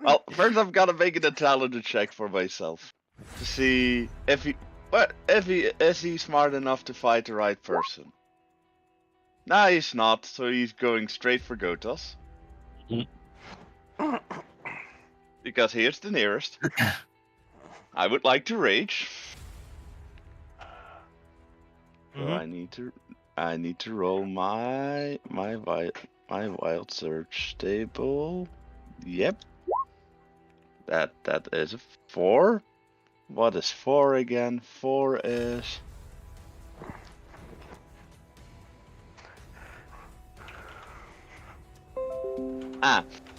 Well, first I've got to make an intelligence check for myself to see if he's smart enough to fight the right person. Nah, he's not, so he's going straight for Gotos. Because here's the nearest. I would like to rage. So Mhm. I need to roll my wild search table. Yep. That is a 4. What is 4 again? 4 is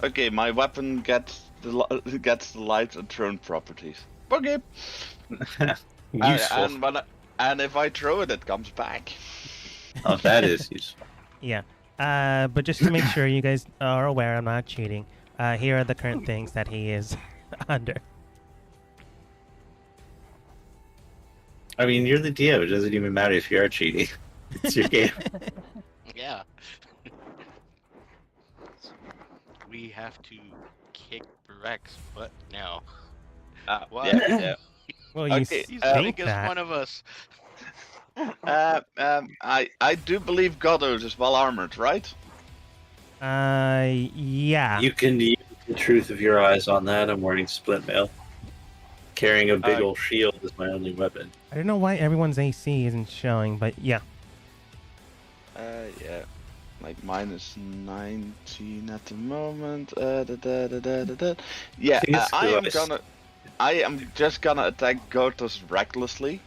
okay. My weapon gets the light and thrown properties. Okay. useful. And if I throw it, it comes back. Oh, that is useful. Yeah. But just to make sure you guys are aware I'm not cheating, here are the current things that he is under. I mean, you're the DM. It doesn't even matter if you are cheating. It's your game. Yeah. We have to kick Brex's butt now. What? Yeah. Well, you Okay, He's think big as that. one of us. I do believe Godos is well armored, right? Yeah. You can use the truth of your eyes on that. I'm wearing split mail. Carrying a big old shield is my only weapon. I don't know why everyone's AC isn't showing, but yeah. Yeah. Like minus 19 at the moment. Yeah, It's I close. am just gonna attack Gotos recklessly.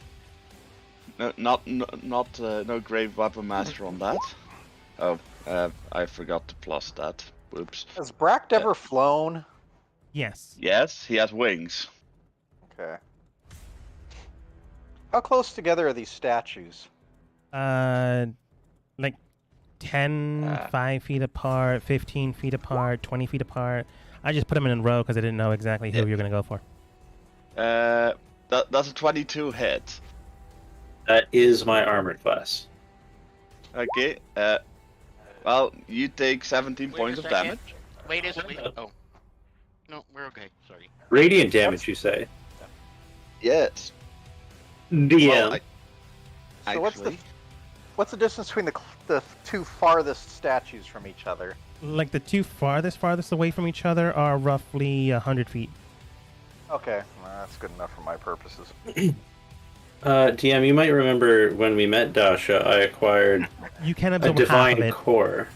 No grave weapon master on that. Oh, I forgot to plus that. Whoops. Has Bract ever flown? Yes. Yes, he has wings. Okay. How close together are these statues? Like 10, 5 feet apart, 15 feet apart, 20 feet apart. I just put them in a row because I didn't know exactly who you were going to go for. That's a 22 hit. That is my armor class. Okay. Well, you take 17 Wait points a of second. damage. Wait a second. Oh. No, we're okay. Sorry. Radiant damage, you say? Yes. DM. Well, So what's the distance between the two farthest statues from each other? Like the two farthest away from each other are roughly 100 feet. Okay, well, that's good enough for my purposes. DM, you might remember when we met Dasha, I acquired You can a absorb half of divine it. core.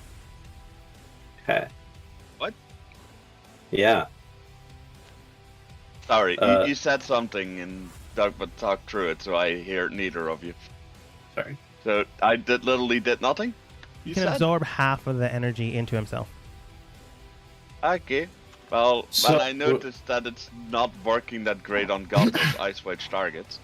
Okay. What? Yeah. Sorry, Uh, you said something and but talk through it, so I hear neither of you. Sorry. So I literally did nothing. You can absorb half of the energy into himself. Okay. Well, So- when I noticed that it's not working that great on Gotham's Ice Wedge targets,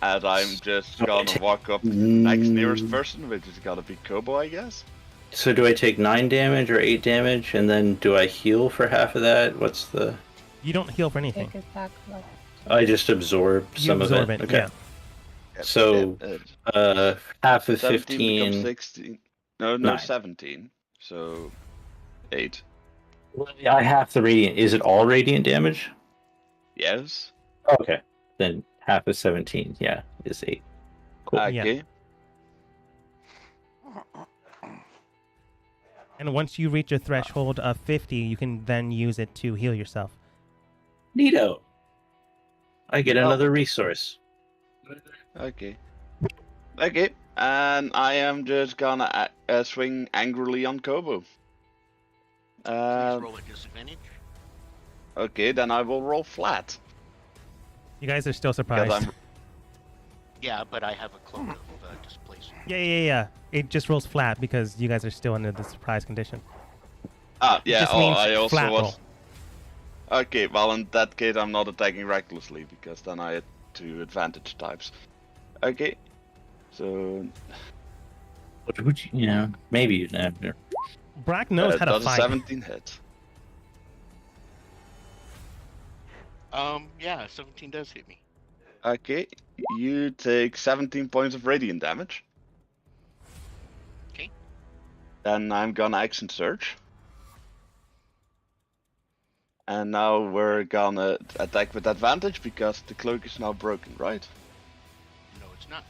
as I'm just gonna walk up to the next nearest person, which is gonna be Kobo, I guess. So do I take 9 damage or 8 damage, and then do I heal for half of that? What's the... You don't heal for anything. Take attack level. I just absorb You some absorb of it. it, Okay. yeah. So, half of 17 becomes 15... 16. No, 9. 17. So 8. I half the radiant. Is it all radiant damage? Yes. Okay. Then half of 17, yeah, is 8. Cool. Okay. And once you reach a threshold of 50, you can then use it to heal yourself. Neato. I get another resource. Okay. Okay. And I am just gonna swing angrily on Kobo. Please roll a disadvantage. Okay, then I will roll flat. You guys are still Because surprised. I'm Yeah, but I have a cloak of displacement. Yeah. It just rolls flat because you guys are still under the surprise condition. yeah. just Oh, means I also flat was. roll. Okay, well in that case I'm not attacking recklessly because then I had 2 advantage types. Okay, so What would you, maybe you never. Brack knows how to does a fight. 17 hit. Yeah, 17 does hit me. Okay, you take 17 points of radiant damage. Okay. Then I'm gonna action surge. And now we're gonna attack with advantage because the cloak is now broken, right? No, it's not.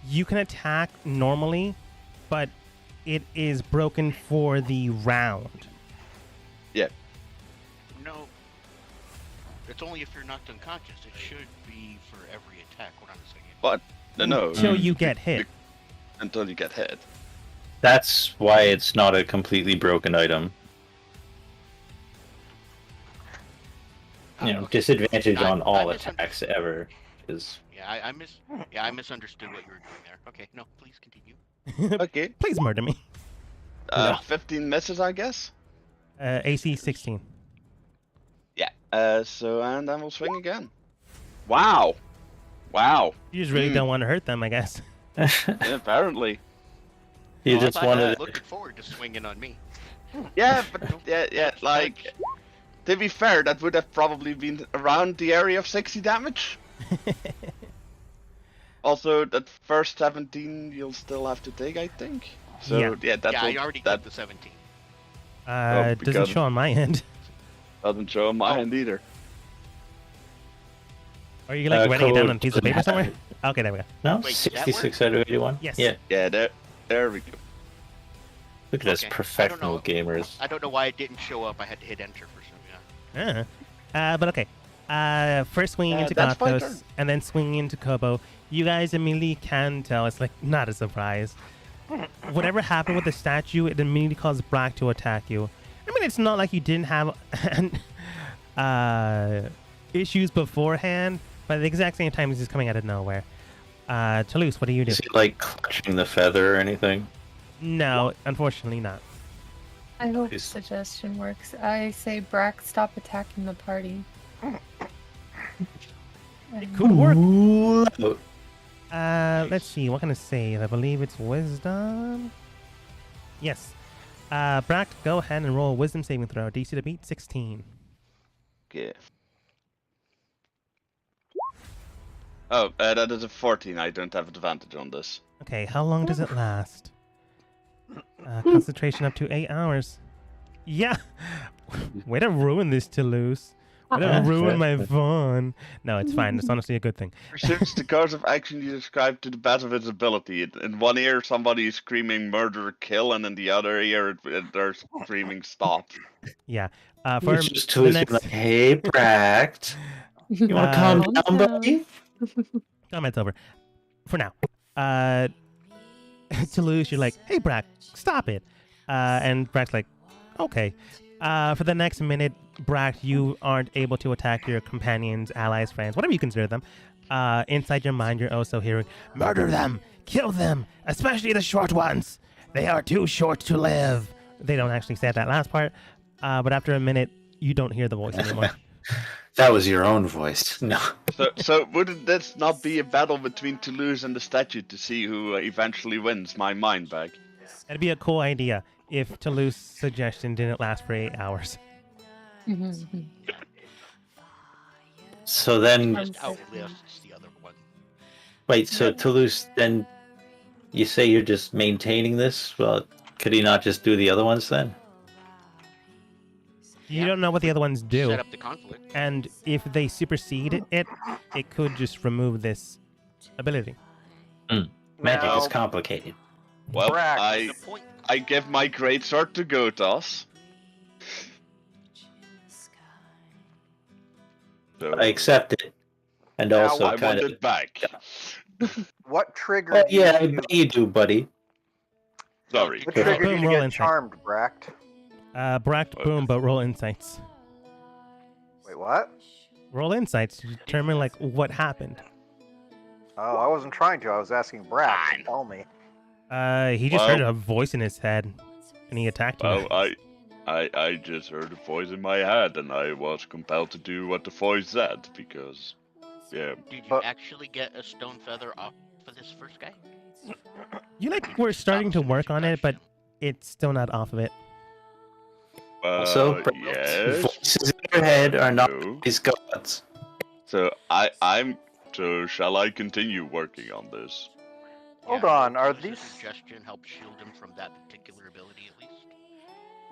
You can attack normally, but it is broken for the round. Yeah. No. It's only if you're knocked unconscious. It should be for every attack. Hold on a second. But no. Until you get hit. Until you get hit. That's why it's not a completely broken item. Okay. Disadvantage I- on all I attacks ever is... Yeah, I misunderstood what you were doing there. Okay, no, please continue. Okay. Please murder me. 15 misses, I guess. AC 16. Yeah. And then we'll swing again. Wow. You just really don't want to hurt them, I guess. Apparently. You Well, just I'm wanted... looking forward to swinging on me. Yeah, but yeah. Like, to be fair, that would have probably been around the area of 60 damage. Also, that first 17 you'll still have to take, I think. So Yeah. that Yeah, will, I already that took the 17. Doesn't because- show on my end. doesn't show on my end either. Are you like writing it down code on a piece of paper doesn't somewhere? have- Okay, there we go. No? Wait, did that 66 out of 81? Yes. Yeah. Yeah, there we go. Look at us Okay. I don't professional know. gamers. I don't know why it didn't show up. I had to hit enter for some. Yeah. But okay. First swinging into that's my Gothos, turn. and then swinging into Kobo. You guys immediately can tell it's like not a surprise. Whatever happened with the statue, it immediately caused Brack to attack you. I mean, it's not like you didn't have issues beforehand, but at the exact same time, he's just coming out of nowhere. Toulouse, what do you do? Is he like clutching the feather or anything? No, unfortunately not. I hope Please. suggestion works. I say, Brack, stop attacking the party. It could work. Ooh. Let's see. What can I say? I believe it's wisdom. Yes. Brack, go ahead and roll a wisdom saving throw. DC to beat 16. Okay. Oh, that is a 14. I don't have advantage on this. Okay, how long does it last? Concentration up to 8 hours. Yeah. Way to ruin this, Toulouse. Way to ruin my fun. No, it's fine. It's honestly a good thing. Pursues the course of action you describe to the best of its ability. In one ear, somebody is screaming "murder, kill," and in the other ear, they're screaming "stop." Yeah. For For just the Toulouse next... like, hey, Bract. You want to calm Calm down, down. buddy? Comment's over. For now. Toulouse, you're like, hey, Brack, stop it. And Brack's like, okay. For the next minute, Brack, you aren't able to attack your companions, allies, friends, whatever you consider them. Inside your mind, you're also hearing, murder them, kill them, especially the short ones. They are too short to live. They don't actually say that last part, but after a minute, you don't hear the voice anymore. That was your own voice. No. So wouldn't this not be a battle between Toulouse and the statue to see who eventually wins my mind back? That'd be a cool idea if Toulouse's suggestion didn't last for 8 hours. So then, Just outlists the other one. wait, so Toulouse, then you say you're just maintaining this? Well, could he not just do the other ones then? You don't know what the other ones do. Set up the conflict. And if they supersede it, it could just remove this ability. Magic Now- is complicated. Well, Brack, The point. I give my greatsword to Gotas. So I accept it. And Now, also I want kind of... it back. What triggered Oh, yeah, I you? bet you do, buddy. Sorry. What Boom, triggered you to roll get insight. charmed, Bract? Bracked, boom, but roll insights. Wait, what? Roll insights to determine, like, what happened. Oh, I wasn't trying to. I was asking Bract to Fine. tell me. He just Well- heard a voice in his head, and he attacked you. Well, I just heard a voice in my head, and I was compelled to do what the voice said because, yeah. Did you But- actually get a stone feather off for this first guy? You, like, were starting to work on it, but it's still not off of it. Also, yes. voices in your head are not No. his gods. So So shall I continue working on this? Hold Yeah, on, are does a these- suggestion help shield him from that particular ability at least?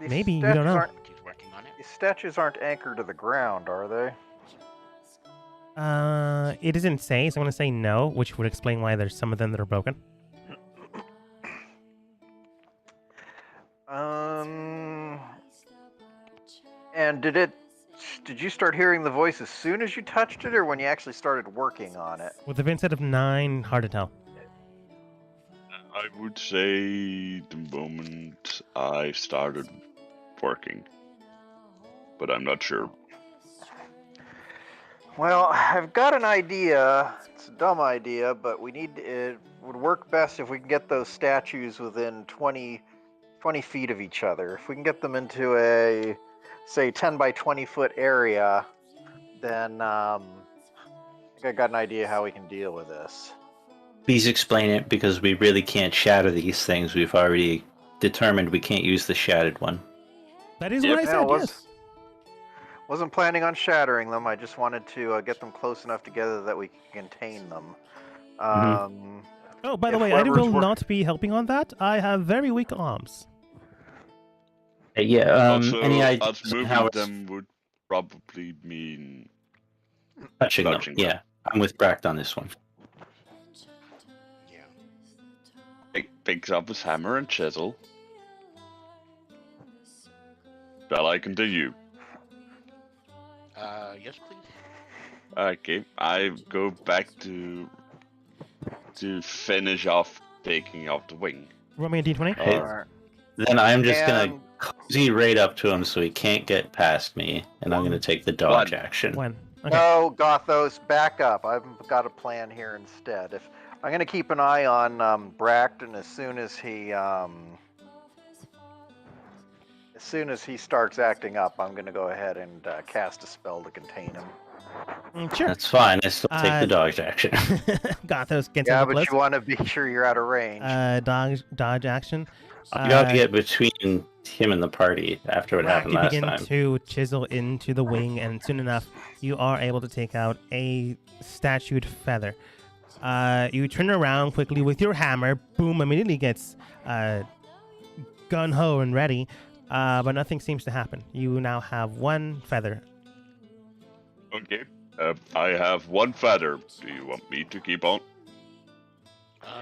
These Maybe, you statues don't know. Aren't, But he's working on it. these statues aren't anchored to the ground, are they? It doesn't say, so I'm gonna say no, which would explain why there's some of them that are broken. And did you start hearing the voice as soon as you touched it, or when you actually started working on it? With a Vincent of 9, hard to tell. I would say the moment I started working, but I'm not sure. Well, I've got an idea. It's a dumb idea, but it would work best if we can get those statues within 20 feet of each other. If we can get them into a, say, 10 by 20 foot area, then I think I got an idea how we can deal with this. Please explain it, because we really can't shatter these things. We've already determined we can't use the shattered one. That is Yep. what I Yeah, said, was- yes. Wasn't planning on shattering them. I just wanted to get them close enough together that we can contain them. Oh, by the If way, I whoever's will work- not be helping on that. I have very weak arms. Yeah, Also, any us ideas on moving how it's them would probably mean touching them? touching them. Yeah, I'm with Bract on this one. Yeah. picks up his hammer and chisel. Shall I continue? Yes, please. Okay, I go back to finish off taking off the wing. Roll me a d20. Hey, Alright. Then I'm just gonna And- cozy right up to him so he can't get past me, and I'm gonna take the dodge One. action. One. Okay. No, Gothos, back up. I've got a plan here instead. If I'm gonna keep an eye on Bracton as soon as he starts acting up, I'm gonna go ahead and cast a spell to contain him. Sure. That's fine. I still take the dodge action. Gothos gets Yeah, on the but you want to be sure you're out of range. dodge action. You gotta get between him and the party after what happened You last begin time. to chisel into the wing, and soon enough, you are able to take out a statued feather. You turn around quickly with your hammer. Boom! Immediately gets gun ho and ready, but nothing seems to happen. You now have one feather. Okay. I have one feather. Do you want me to keep on?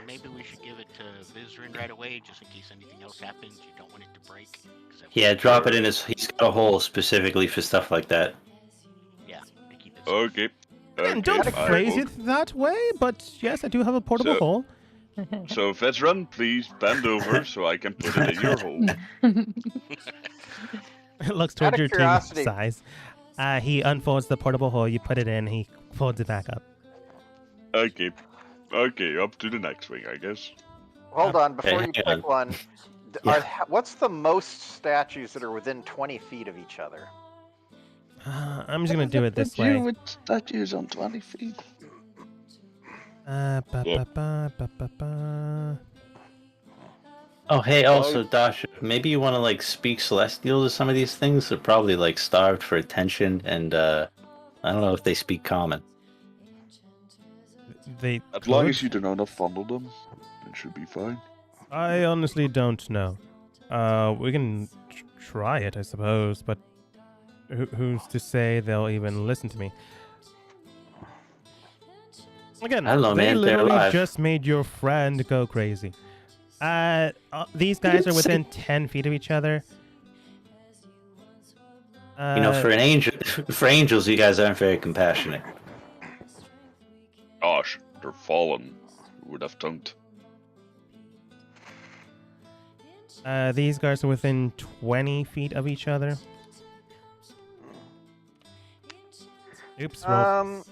Maybe we should give it to Vizrin right away, just in case anything else happens. You don't want it to break. 'cause that Yeah, would- drop it in his. He's got a hole specifically for stuff like that. Yeah, they keep it. Okay. And don't I phrase will- it that way, but yes, I do have a portable So- hole. So, Vezran, please bend over so I can put it in your hole. It looks Out towards of your team curiosity- size. He unfolds the portable hole. You put it in. He folds it back up. Okay. Okay, up to the next wing, I guess. Hold on, before hang you on. pick one. What's the most statues that are within 20 feet of each other? I'm just gonna do it this way. with statues on 20 feet. Ba, ba, ba, ba, ba, ba. Oh, hey, also, Dash, maybe you want to like speak Celestial to some of these things. They're probably like starved for attention, and I don't know if they speak Common. They As long could. as you do not fondle them, it should be fine. I honestly don't know. We can try it, I suppose, but who's to say they'll even listen to me? Again, Hello, they man, they're literally alive. just made your friend go crazy. These guys are within 10 feet of each other. You know, for an angel, for angels, you guys aren't very compassionate. Gosh, they're fallen. Who would have thunked? These guys are within 20 feet of each other. Oops, roll.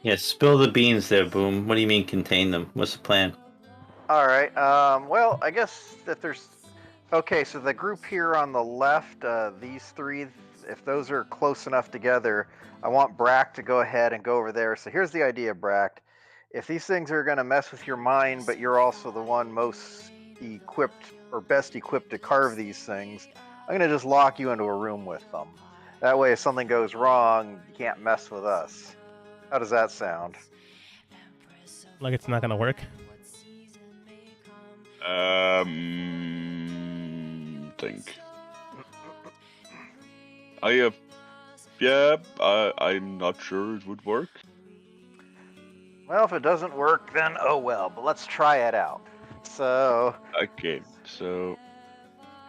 Yeah, spill the beans there, Boom. What do you mean contain them? What's the plan? All right. Well, I guess that there's. Okay, so the group here on the left, these three, if those are close enough together, I want Brack to go ahead and go over there. So here's the idea, Brack. If these things are going to mess with your mind, but you're also the one most equipped or best equipped to carve these things, I'm going to just lock you into a room with them. That way, if something goes wrong, you can't mess with us. How does that sound? Like it's not gonna work. Think. I'm not sure it would work. Well, if it doesn't work, then oh well. But let's try it out. So, Okay, so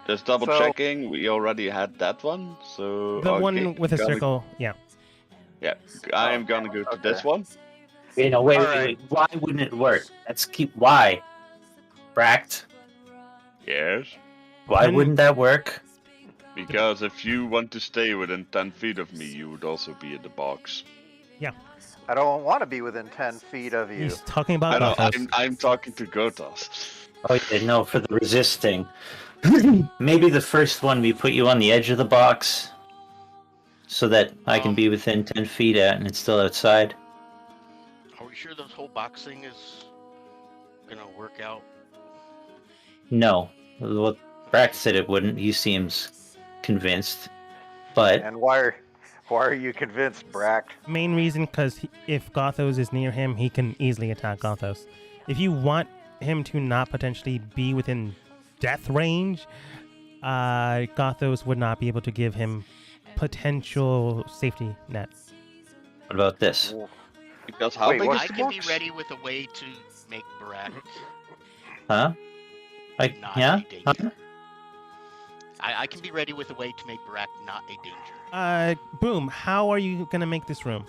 just double So- checking. We already had that one, so The okay, one with a gonna- circle, yeah. Yeah, I am gonna go to this Okay. one. You know, wait, Alright. wait. Why wouldn't it work? Why? Bracked. Yes, Why And- wouldn't that work? because if you want to stay within 10 feet of me, you would also be in the box. I don't want to be within 10 feet of you. He's talking I about know. Gothos. I'm talking to Gotas. Oh, yeah, no, for the resisting. Maybe the first one we put you on the edge of the box, so that I can be within 10 feet at, and it's still outside. Are we sure this whole box thing is gonna work out? No, well, Brack said it wouldn't. He seems convinced, but And why are you convinced, Brack? Main reason, because if Gothos is near him, he can easily attack Gothos. If you want him to not potentially be within death range, Gothos would not be able to give him potential safety net. what about this? Because how Wait, big what? is I the can be box? ready with a way to make Barak Huh? Like, not yeah? a Huh? danger. I can be ready with a way to make Barak not a danger. Boom, how are you going to make this room?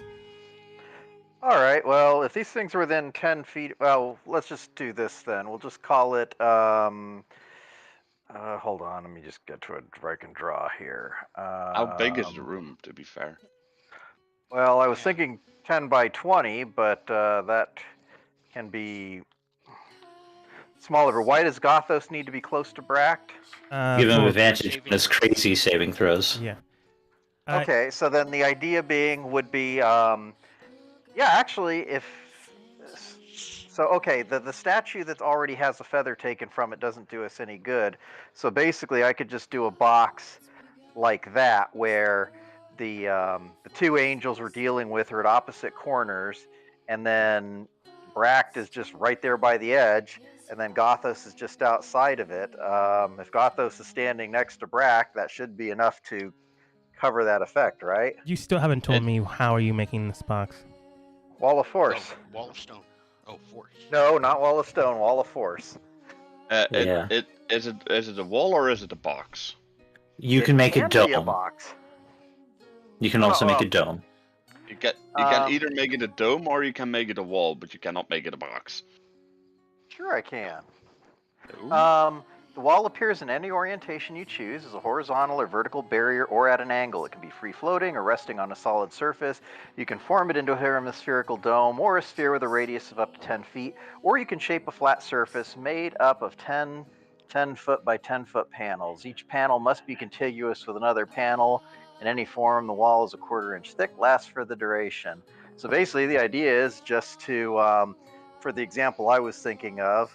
All right, well, if these things are within 10 feet, well, let's just do this then. We'll just call it, hold on, let me just get to it where I can draw here. How big is the room, to be fair? Well, I was thinking 10 by 20, but that can be smaller. Why does Gothos need to be close to Bract? Give him For- advantage on his crazy saving throws. Yeah. Okay, so then the idea being would be, yeah, actually, if so, okay, the statue that already has a feather taken from it doesn't do us any good. So basically, I could just do a box like that where the two angels we're dealing with are at opposite corners, and then Bract is just right there by the edge, and then Gothos is just outside of it. If Gothos is standing next to Bract, that should be enough to cover that effect, right? You still haven't told me how are you making this box. Wall of Force. Oh, wall of stone. Oh, force. No, not Wall of Stone, Wall of Force. Yeah. Is it a wall or is it a box? You can make a It can be a dome. box. You can also make Oh. a dome. You can Um, either make it a dome or you can make it a wall, but you cannot make it a box. Sure, I can. Ooh. The wall appears in any orientation you choose as a horizontal or vertical barrier or at an angle. It can be free floating or resting on a solid surface. You can form it into a hemispherical dome or a sphere with a radius of up to 10 feet, or you can shape a flat surface made up of 10 foot by 10 foot panels. Each panel must be contiguous with another panel. In any form, the wall is a 1/4 inch thick, lasts for the duration. So basically, the idea is just to, for the example I was thinking of,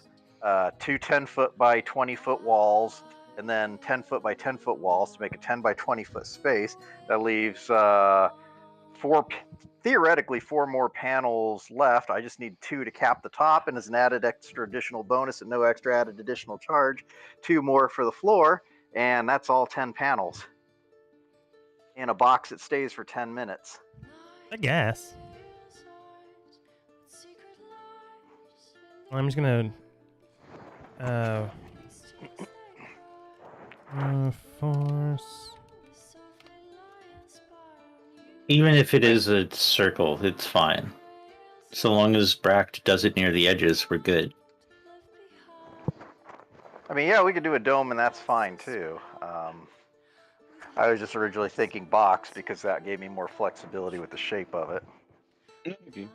two 10 foot by 20 foot walls, and then 10 foot by 10 foot walls to make a 10 by 20 foot space. That leaves theoretically four more panels left. I just need 2 to cap the top, and as an added extra additional bonus at no extra added additional charge, 2 more for the floor, and that's all 10 panels. In a box that stays for 10 minutes. I guess. I'm just gonna force. Even if it is a circle, it's fine. So long as Bract does it near the edges, we're good. I mean, yeah, we could do a dome, and that's fine too. I was just originally thinking box because that gave me more flexibility with the shape of it. Maybe.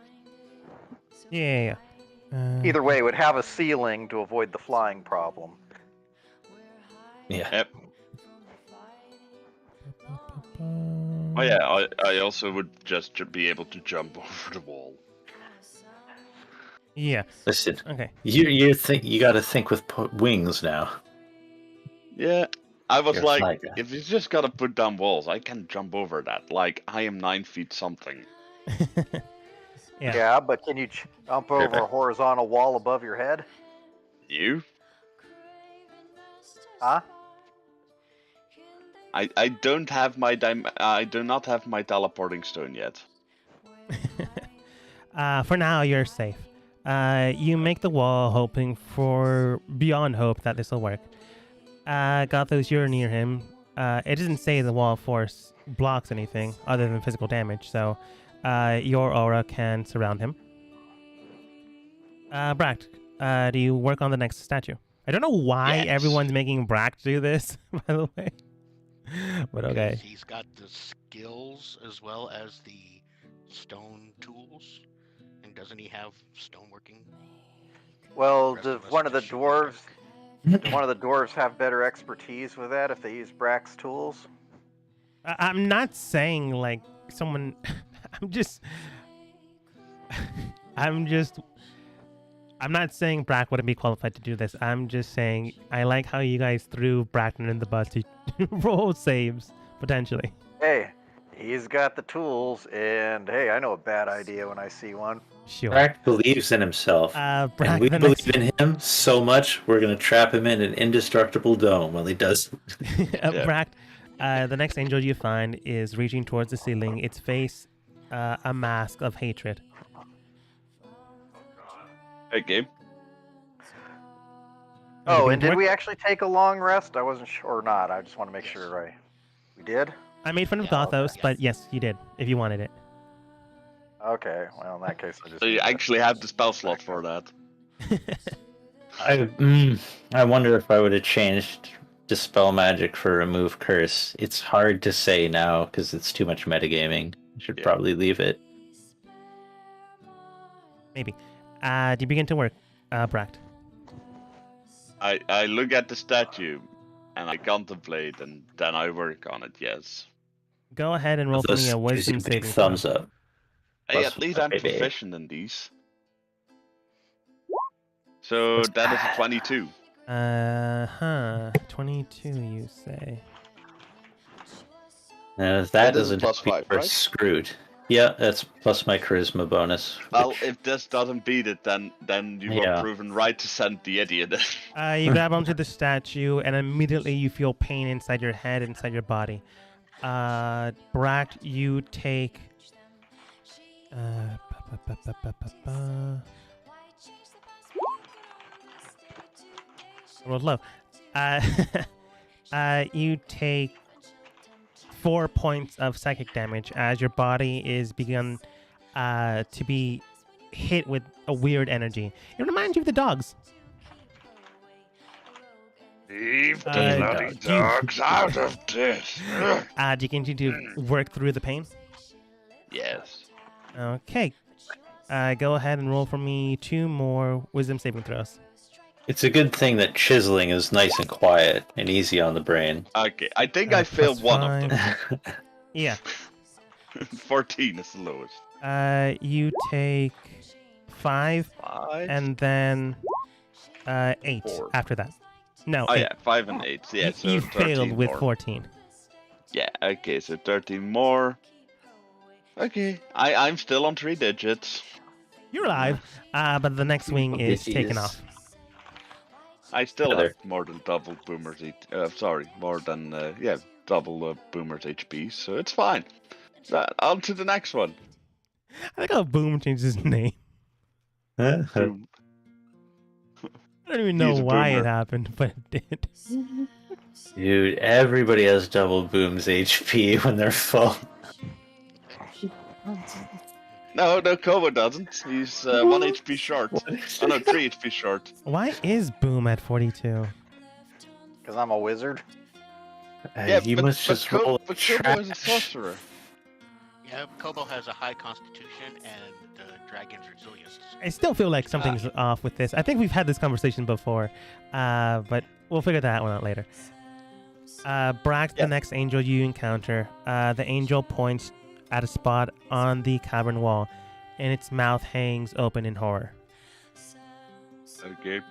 Yeah. Either way, it would have a ceiling to avoid the flying problem. Yeah. Yep. Oh yeah, I also would just be able to jump over the wall. Yeah. Listen, Okay. you got to think with wings now. Yeah, I was You're like, like that. if you just gotta put down walls, I can jump over that. Like, I am 9 feet something. Yeah. Yeah, but can you jump over a Perfect. horizontal wall above your head? You? Huh? I don't have my I do not have my teleporting stone yet. For now, you're safe. You make the wall, hoping for beyond hope that this will work. Gothos, you're near him. It doesn't say the wall of force blocks anything other than physical damage, so your aura can surround him. Bract, do you work on the next statue? I don't know why Yes. everyone's making Bract do this, by the way. But okay. Because he's got the skills as well as the stone tools. And doesn't he have stoneworking? Well, Rest does of us one of the just shoot dwarves have better expertise with that if they use Brack's tools? I'm not saying like someone. I'm not saying Brack wouldn't be qualified to do this. I'm just saying I like how you guys threw Bracken in the bus to roll saves potentially. Hey, he's got the tools, and hey, I know a bad idea when I see one. Sure. Bract believes in himself. Brack, And we the believe next, in him so much, we're going to trap him in an indestructible dome while he does. Yeah. Brack, the next angel you find is reaching towards the ceiling. Its face, a mask of hatred. Hey, Gabe. Oh, Everything and did work? we actually take a long rest? I wasn't sure or not. I just want to make Yes. sure we did? I made fun of Yeah, Gothos, okay. but yes, you did if you wanted it. Okay, well, in that case, I just... So you actually have the spell slot for that. I wonder if I would have changed Dispel Magic for Remove Curse. It's hard to say now because it's too much metagaming. Should Yeah. probably leave it. Maybe. Do you begin to work, Bract? I look at the statue and I contemplate and then I work on it. Yes. Go ahead and roll for me Those a wisdom gives you a big saving thumbs throw. up. Hey, Plus at least I'm one, baby. proficient in these. So That's that is bad. a 22. 22, you say. No, It that is a doesn't plus help you, 5, we're right? screwed. Yeah, that's plus my charisma bonus. Well, which- if this doesn't beat it, then you were Yeah. proven right to send the idiot. You grab onto the statue, and immediately you feel pain inside your head, inside your body. Bract, you take. I rolled low. You take 4 points of psychic damage as your body is begun to be hit with a weird energy. It reminds you of the dogs. Leave the bloody dogs out of this. Do you continue to work through the pain? Yes. Okay. Go ahead and roll for me 2 more wisdom saving throws. It's a good thing that chiseling is nice and quiet and easy on the brain. Okay, I think I failed plus one of them. Yeah. 14 is the lowest. You take 5 5? and then 8 4. after that. No, Oh 8. yeah, 5 and 8. Yeah, You- so you 13 failed with more. 14. Yeah, okay, so 13 more. Okay, I'm still on 3 digits. You're alive, but the next wing is taken Yes. off. I still Better. have more than double Boomer's more than double Boomer's HP, so it's fine. On to the next one. I like how Boom changed his name. Boom. I don't even know He's a why it boomer. happened, but it did. Dude, everybody has double Boom's HP when they're full. No, Kobo doesn't. He's 1 HP short. Oh no, 3 HP short. Why is Boom at 42? Because I'm a wizard. You must just roll a but Kobo is a trash. sorcerer. Yeah, Kobo has a high constitution and dragon's resilience. I still feel like something's off with this. I think we've had this conversation before, but we'll figure that one out later. Brax, the next angel you encounter, the angel points at a spot on the cavern wall, and its mouth hangs open in horror. Okay.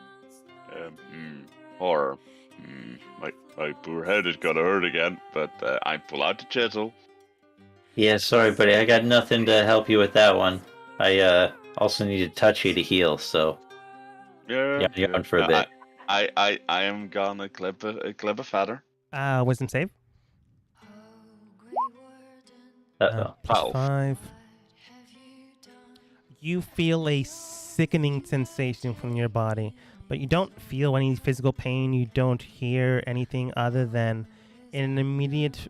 Horror. My poor head is gonna hurt again, but I pull out the chisel. Yeah, sorry, buddy. I got nothing to help you with that one. I also need to touch you to heal, so Yeah, you're on for a bit. I am gonna clip a feather. Wisdom save. Uh-oh. Plus 12. 5. You feel a sickening sensation from your body, but you don't feel any physical pain. You don't hear anything other than in an immediate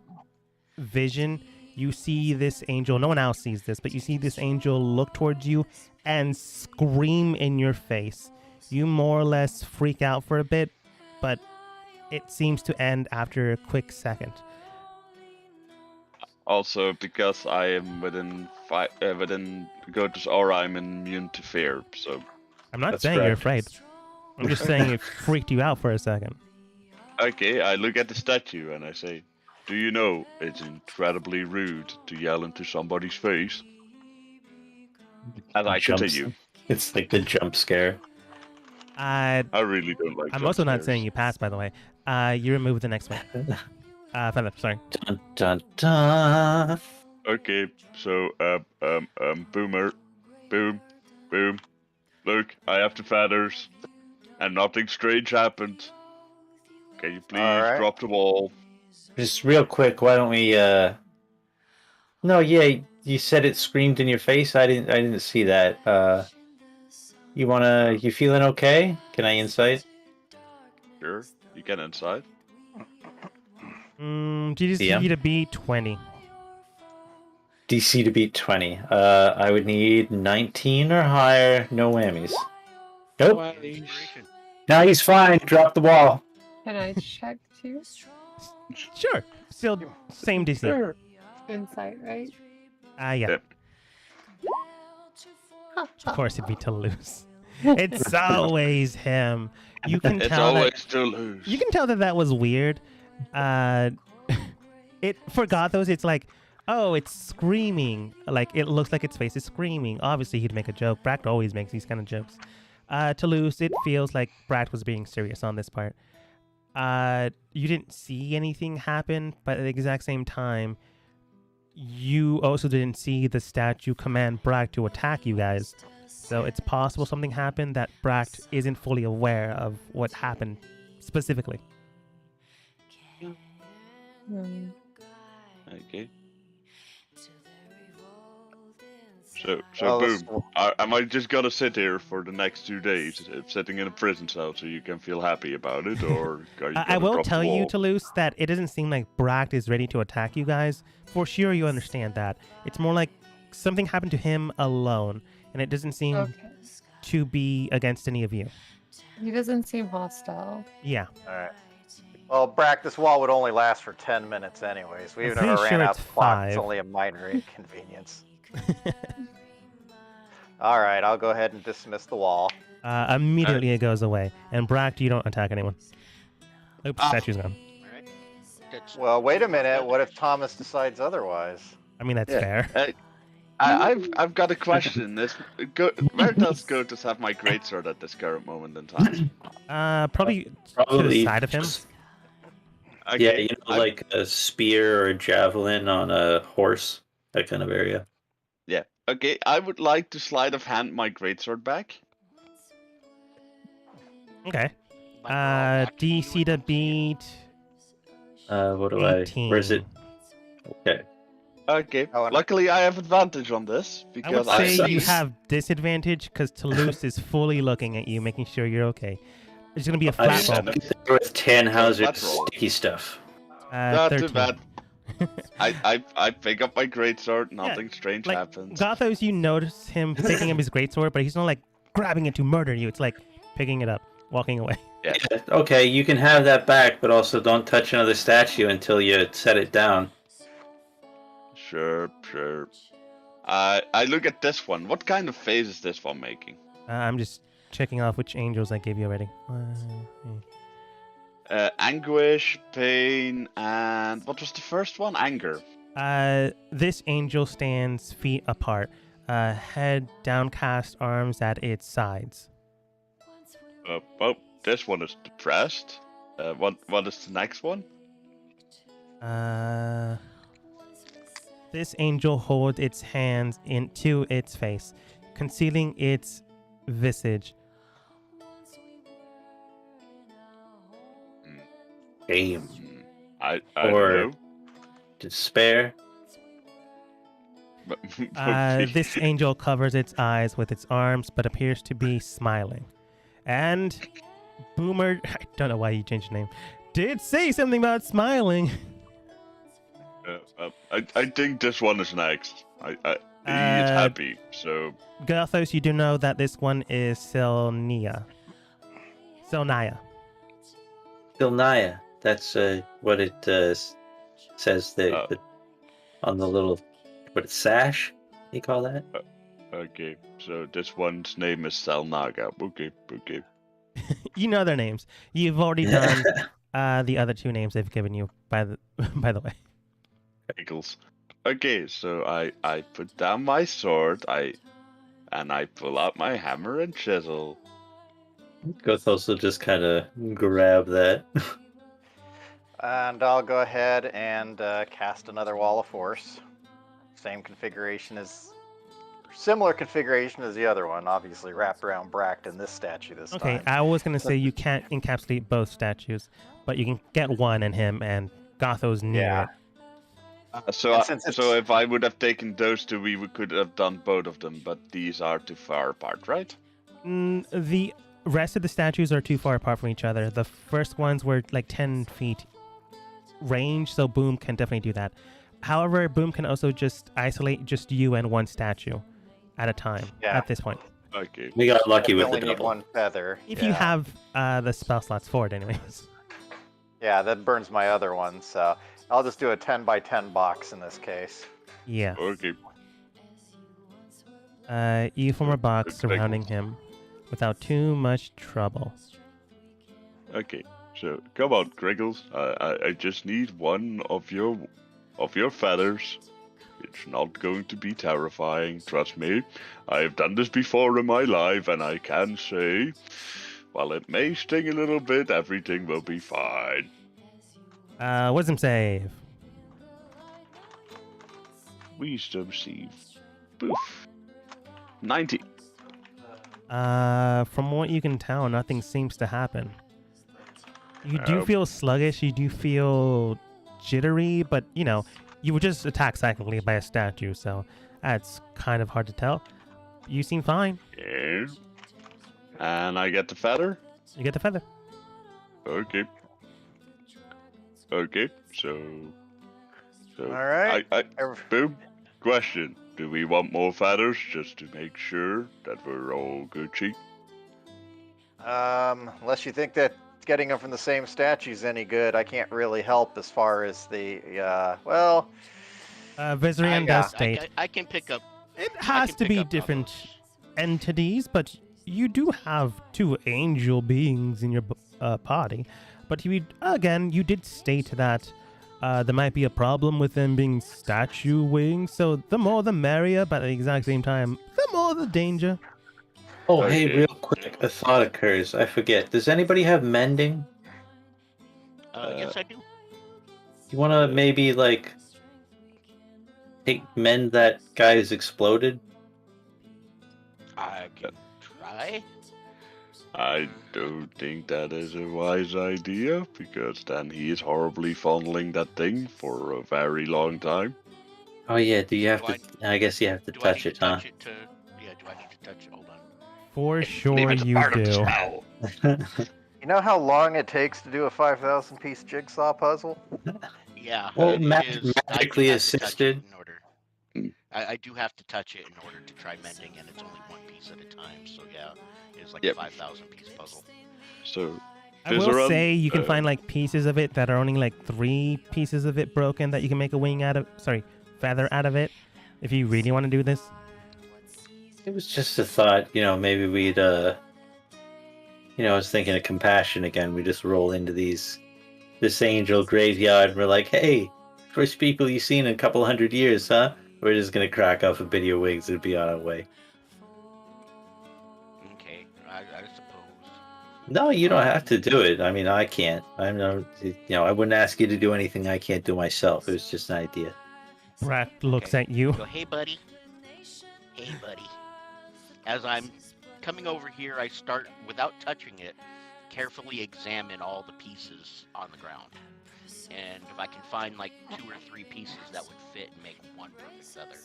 vision, you see this angel. No one else sees this, but you see this angel look towards you and scream in your face. You more or less freak out for a bit, but it seems to end after a quick second. Also, because I am within Gota's aura, I'm immune to fear. So I'm not That's saying you're correct. afraid. I'm just saying it freaked you out for a second. okay, I look at the statue and I say, "Do you know it's incredibly rude to yell into somebody's face?" As I Jumps. continue, It's like the jump scare. I really don't like. I'm jump also not scares. saying you passed, by the way. You remove the next one. Feather, sorry. Dun dun dun. Okay, so Boomer, boom, boom. Look, I have the feathers, and nothing strange happened. Can you please Alright. drop the ball? Just real quick, why don't we No, yeah, you said it screamed in your face. I didn't see that. You feeling okay? Can I insight? Sure, you get inside. GDC DM? to be 20. DC to beat 20. I would need 19 or higher. No whammies. Nope. Inspiration. Now he's fine. Drop the ball. Can I check too? Sure. Still same DC. Insight, right? Yeah. Yep. Of course, it'd be Toulouse. It's always him. You can It's tell that. always to lose. You can tell that was weird. It for Gothos, it's like, oh, it's screaming. Like it looks like its face is screaming. Obviously, he'd make a joke. Bract always makes these kind of jokes. Toulouse, it feels like Bract was being serious on this part. You didn't see anything happen, but at the exact same time, you also didn't see the statue command Bract to attack you guys. So it's possible something happened that Bract isn't fully aware of what happened specifically. Okay. So Well, let's- boom. Am I just gonna sit here for the next 2 days, sitting in a prison cell, so you can feel happy about it, or are you I gonna will drop the tell you, wall? Toulouse, that it doesn't seem like Bract is ready to attack you guys. For sure, you understand that. It's more like something happened to him alone, and it doesn't seem Okay. to be against any of you. He doesn't seem hostile. Yeah. All right. Well, Brack, this wall would only last for 10 minutes anyways. We I'm even pretty ran sure out it's the clock. It's 5. only a minor inconvenience. All right, I'll go ahead and dismiss the wall. Immediately it goes away. And Bract, you don't attack anyone. Oops, statue's gone. Alright. That's Well, wait a minute. What if Thomas decides otherwise? I mean, that's Yeah. fair. I've got a question. Where does Gotus have my greatsword at this current moment in time? Probably to the Probably side of him. just- Okay, Yeah, you know, like a spear or a javelin on a horse, that kind of area. Okay, I would like to sleight of hand my greatsword back. Okay. might roll back to you DC to and- beat. What do 18. Where's it? Okay. Okay. Oh, and- Luckily, I have advantage on this I would because I say saw- you have disadvantage because Toulouse is fully looking at you, making sure you're okay. It's gonna be a I flat just roll. with Tannhauser Flat roll. sticky stuff. not 13. too bad. I pick up my greatsword. Nothing strange like, happens. Gothos, you notice him picking up his greatsword, but he's not like grabbing it to murder you. It's like picking it up, walking away. Yeah, okay, you can have that back, but also don't touch another statue until you set it down. Sure. I look at this one. What kind of face is this one making? I'm just checking off which angels I gave you already. Anguish, pain, and what was the first one? Anger. This angel stands feet apart, head downcast, arms at its sides. Oh, this one is depressed. What is the next one? This angel holds its hands into its face, concealing its visage. Damn. I Or- don't know. Despair. But- This angel covers its eyes with its arms, but appears to be smiling. And Boomer, I don't know why you changed your name, did say something about smiling. I think this one is next. He is Uh, happy, so Gothos, you do know that this one is Silnia. Silnia. Silnaya. That's what it says Oh. on the little sash. You call that? okay. So this one's name is Salnaga. Okay. You know their names. You've already done the other two names they've given you, by the way. Pickles. Okay, so I put down my sword. I pull out my hammer and chisel. Gothos will just kind of grab that. And I'll go ahead and cast another Wall of Force. Same configuration similar configuration as the other one. Obviously wrapped around Bract and this statue this Okay, time. I was gonna say you can't encapsulate both statues, but you can get one in him, and Gotho's near Yeah. it. So since so it's- if I would have taken those two, we could have done both of them. But these are too far apart, right? The rest of the statues are too far apart from each other. The first ones were like 10 feet range, so Boom can definitely do that. However, Boom can also just isolate just you and one statue at a time Yeah. at this point. Okay. We got lucky We with only the need double. one feather. If you have the spell slots for it, anyways. Yeah, that burns my other one, so I'll just do a 10 by 10 box in this case. Yeah. Okay. You form a box surrounding him without too much trouble. Okay, so come on, Griggles. I just need one of your feathers. It's not going to be terrifying, trust me. I've done this before in my life, and I can say, while it may sting a little bit, everything will be fine. Wisdom save. Wisdom save. Poof. 90. From what you can tell, nothing seems to happen. You do feel sluggish, you do feel jittery, but, you know, you were just attacked psychically by a statue, so that's kind of hard to tell. You seem fine. Yeah. And I get the feather? You get the feather. Okay. Okay, so All right. Boom. Question. Do we want more feathers just to make sure that we're all Gucci? Unless you think that getting them from the same statue's any good, I can't really help as far as the, Vizarian does state I can pick up. it has to be different entities, but you do have two angel beings in your party. But you did state that there might be a problem with them being statue wings, so the more the merrier, but at the exact same time, the more the danger. Oh, Okay. hey, real quick, a thought occurs. I forget. Does anybody have mending? Yes, I do. You want to maybe, like, mend that guy who's exploded? I can try. I don't think that is a wise idea, because then he is horribly fondling that thing for a very long time. Oh, yeah, do you have Do to... I guess you have to Do touch I need it, to huh? touch it to? Yeah. Do I need to touch it? Hold on. For sure Believe it's a you part of the do. spell. You know how long it takes to do a 5,000 piece jigsaw puzzle? Yeah. Well, it is- I do magically have to touch it assisted. in order. I do have to touch it in order to try mending, and it's only one piece at a time. So yeah, it's like Yep. a 5,000 piece puzzle. So, I will Vizaran, say you can find like pieces of it that are only like 3 pieces of it broken that you can make a wing out of. Sorry, feather out of it. If you really want to do this. It was just a thought, maybe we'd, I was thinking of compassion again. We just roll into this angel graveyard and we're like, hey, first people you've seen in a couple hundred years, huh? We're just going to crack off a bit of wigs and be on our way. Okay, I suppose. No, you don't have to do it. I mean, I can't. I'm no, I wouldn't ask you to do anything I can't do myself. It was just an idea. Brat looks Okay. at you. Go, hey buddy. Hey buddy. As I'm coming over here, I start, without touching it, carefully examine all the pieces on the ground. And if I can find like 2 or 3 pieces that would fit and make one perfect feather.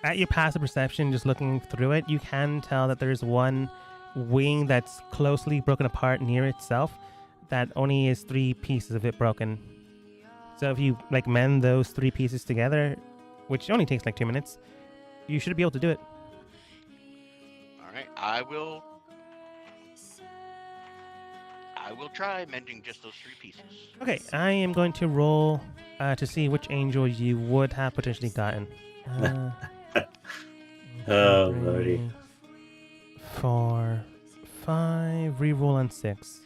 At your passive perception, just looking through it, you can tell that there's one wing that's closely broken apart near itself that only is 3 pieces of it broken. So if you like mend those 3 pieces together, which only takes like 2 minutes, you should be able to do it. Alright, I will try mending just those 3 pieces. Okay, I am going to roll to see which angel you would have potentially gotten. Oh, 3, lordy. 4, 5, reroll on 6.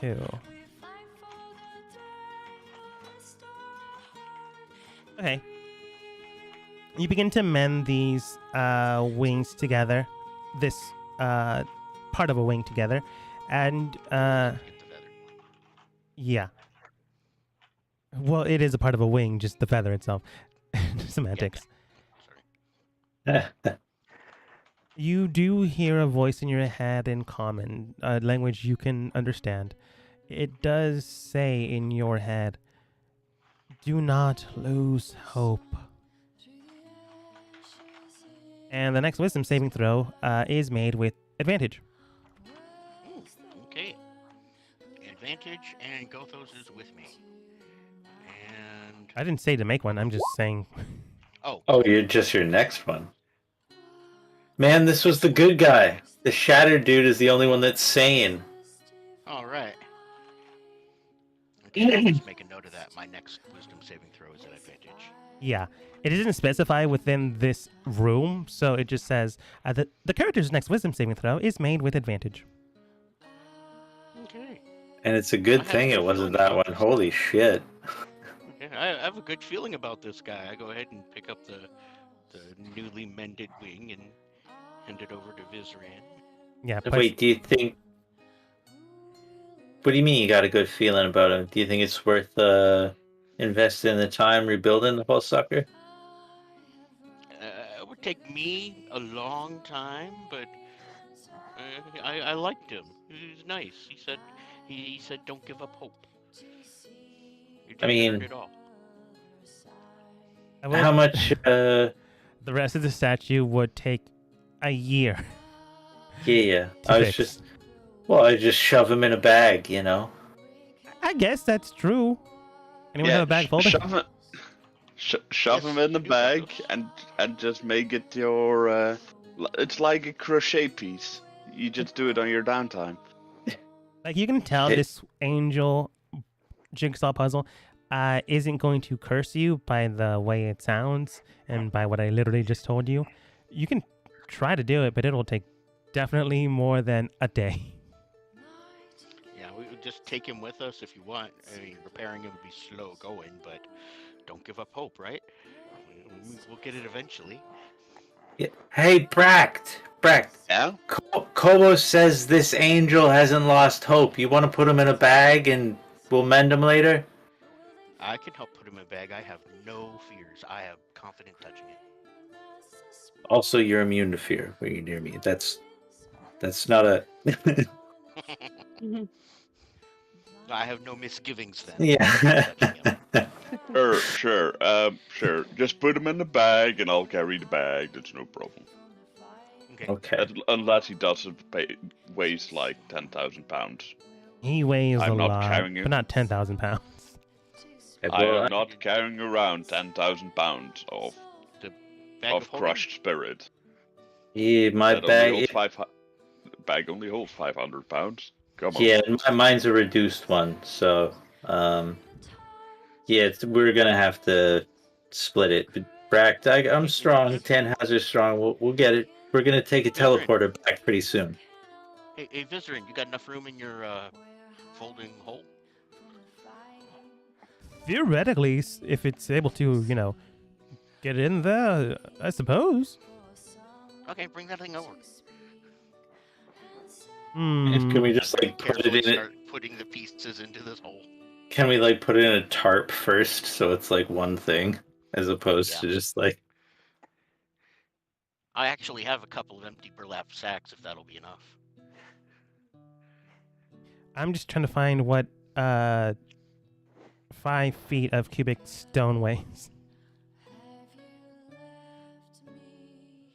2. Okay. You begin to mend these wings together. This part of a wing together. And Get the feather. yeah. Well, it is a part of a wing, just the feather itself. Semantics. Sorry. You do hear a voice in your head in common, a language you can understand. It does say in your head, do not lose hope. And the next wisdom saving throw is made with advantage. Ooh, okay. Advantage, and Gothos is with me. And I didn't say to make one, I'm just saying. oh, Oh, you're just your next one. Man, this was the good guy. The shattered dude is the only one that's sane. all right. Okay, I'll just make a note of that. My next wisdom saving throw is at advantage. Yeah. It doesn't specify within this room, so it just says that the character's next wisdom saving throw is made with advantage. Okay. And it's a good I have thing a it good wasn't feeling that about one. this Holy guy. shit. Okay, I have a good feeling about this guy. I go ahead and pick up the newly mended wing and hand it over to Vizran. Yeah. Wait, do you think... What do you mean you got a good feeling about him? Do you think it's worth investing the time rebuilding the whole sucker? It would take me a long time, but I liked him. He was nice. He said don't give up hope. You I mean, earn it all. How much... The rest of the statue would take a year. Yeah. To I was fix. just... Well, I just shove him in a bag, you know? I guess that's true. Anyone have a bag folder? Shove him in the bag and just make it your. It's like a crochet piece. You just do it on your downtime. Like, you can tell this angel jigsaw puzzle isn't going to curse you by the way it sounds and by what I literally just told you. You can try to do it, but it'll take definitely more than a day. Yeah, we would just take him with us if you want. I mean, repairing him would be slow going, but don't give up hope, right? We'll get it eventually. Yeah. Hey, Bract! Yeah? Kobo says this angel hasn't lost hope. You want to put him in a bag and we'll mend him later? I can help put him in a bag. I have no fears. I am confident touching it. Also, you're immune to fear when you're near me. That's not a... I have no misgivings then. Yeah. Sure. Just put him in the bag, and I'll carry the bag. That's no problem. Okay. Unless he doesn't weighs like 10,000 pounds. He weighs I'm a not lot, carrying it. but not 10,000 pounds. I am not carrying around 10,000 pounds of Bag of holding? crushed spirit. Yeah, my That bag... only holds bag only holds 500 pounds. Come on. Yeah, mine's a reduced one, so... Yeah, we're gonna have to split it. But Bract, I'm strong. Tannhauser's strong. We'll get it. We're gonna take a teleporter back pretty soon. Hey, Vizran, you got enough room in your folding hole? Theoretically, if it's able to, get in there, I suppose. Okay, bring that thing over. Can we just put it Carefully in it? start putting the pieces into this hole. Can we put it in a tarp first, so it's one thing, as opposed to just I actually have a couple of empty burlap sacks, if that'll be enough. I'm just trying to find what 5 feet of cubic stone weighs.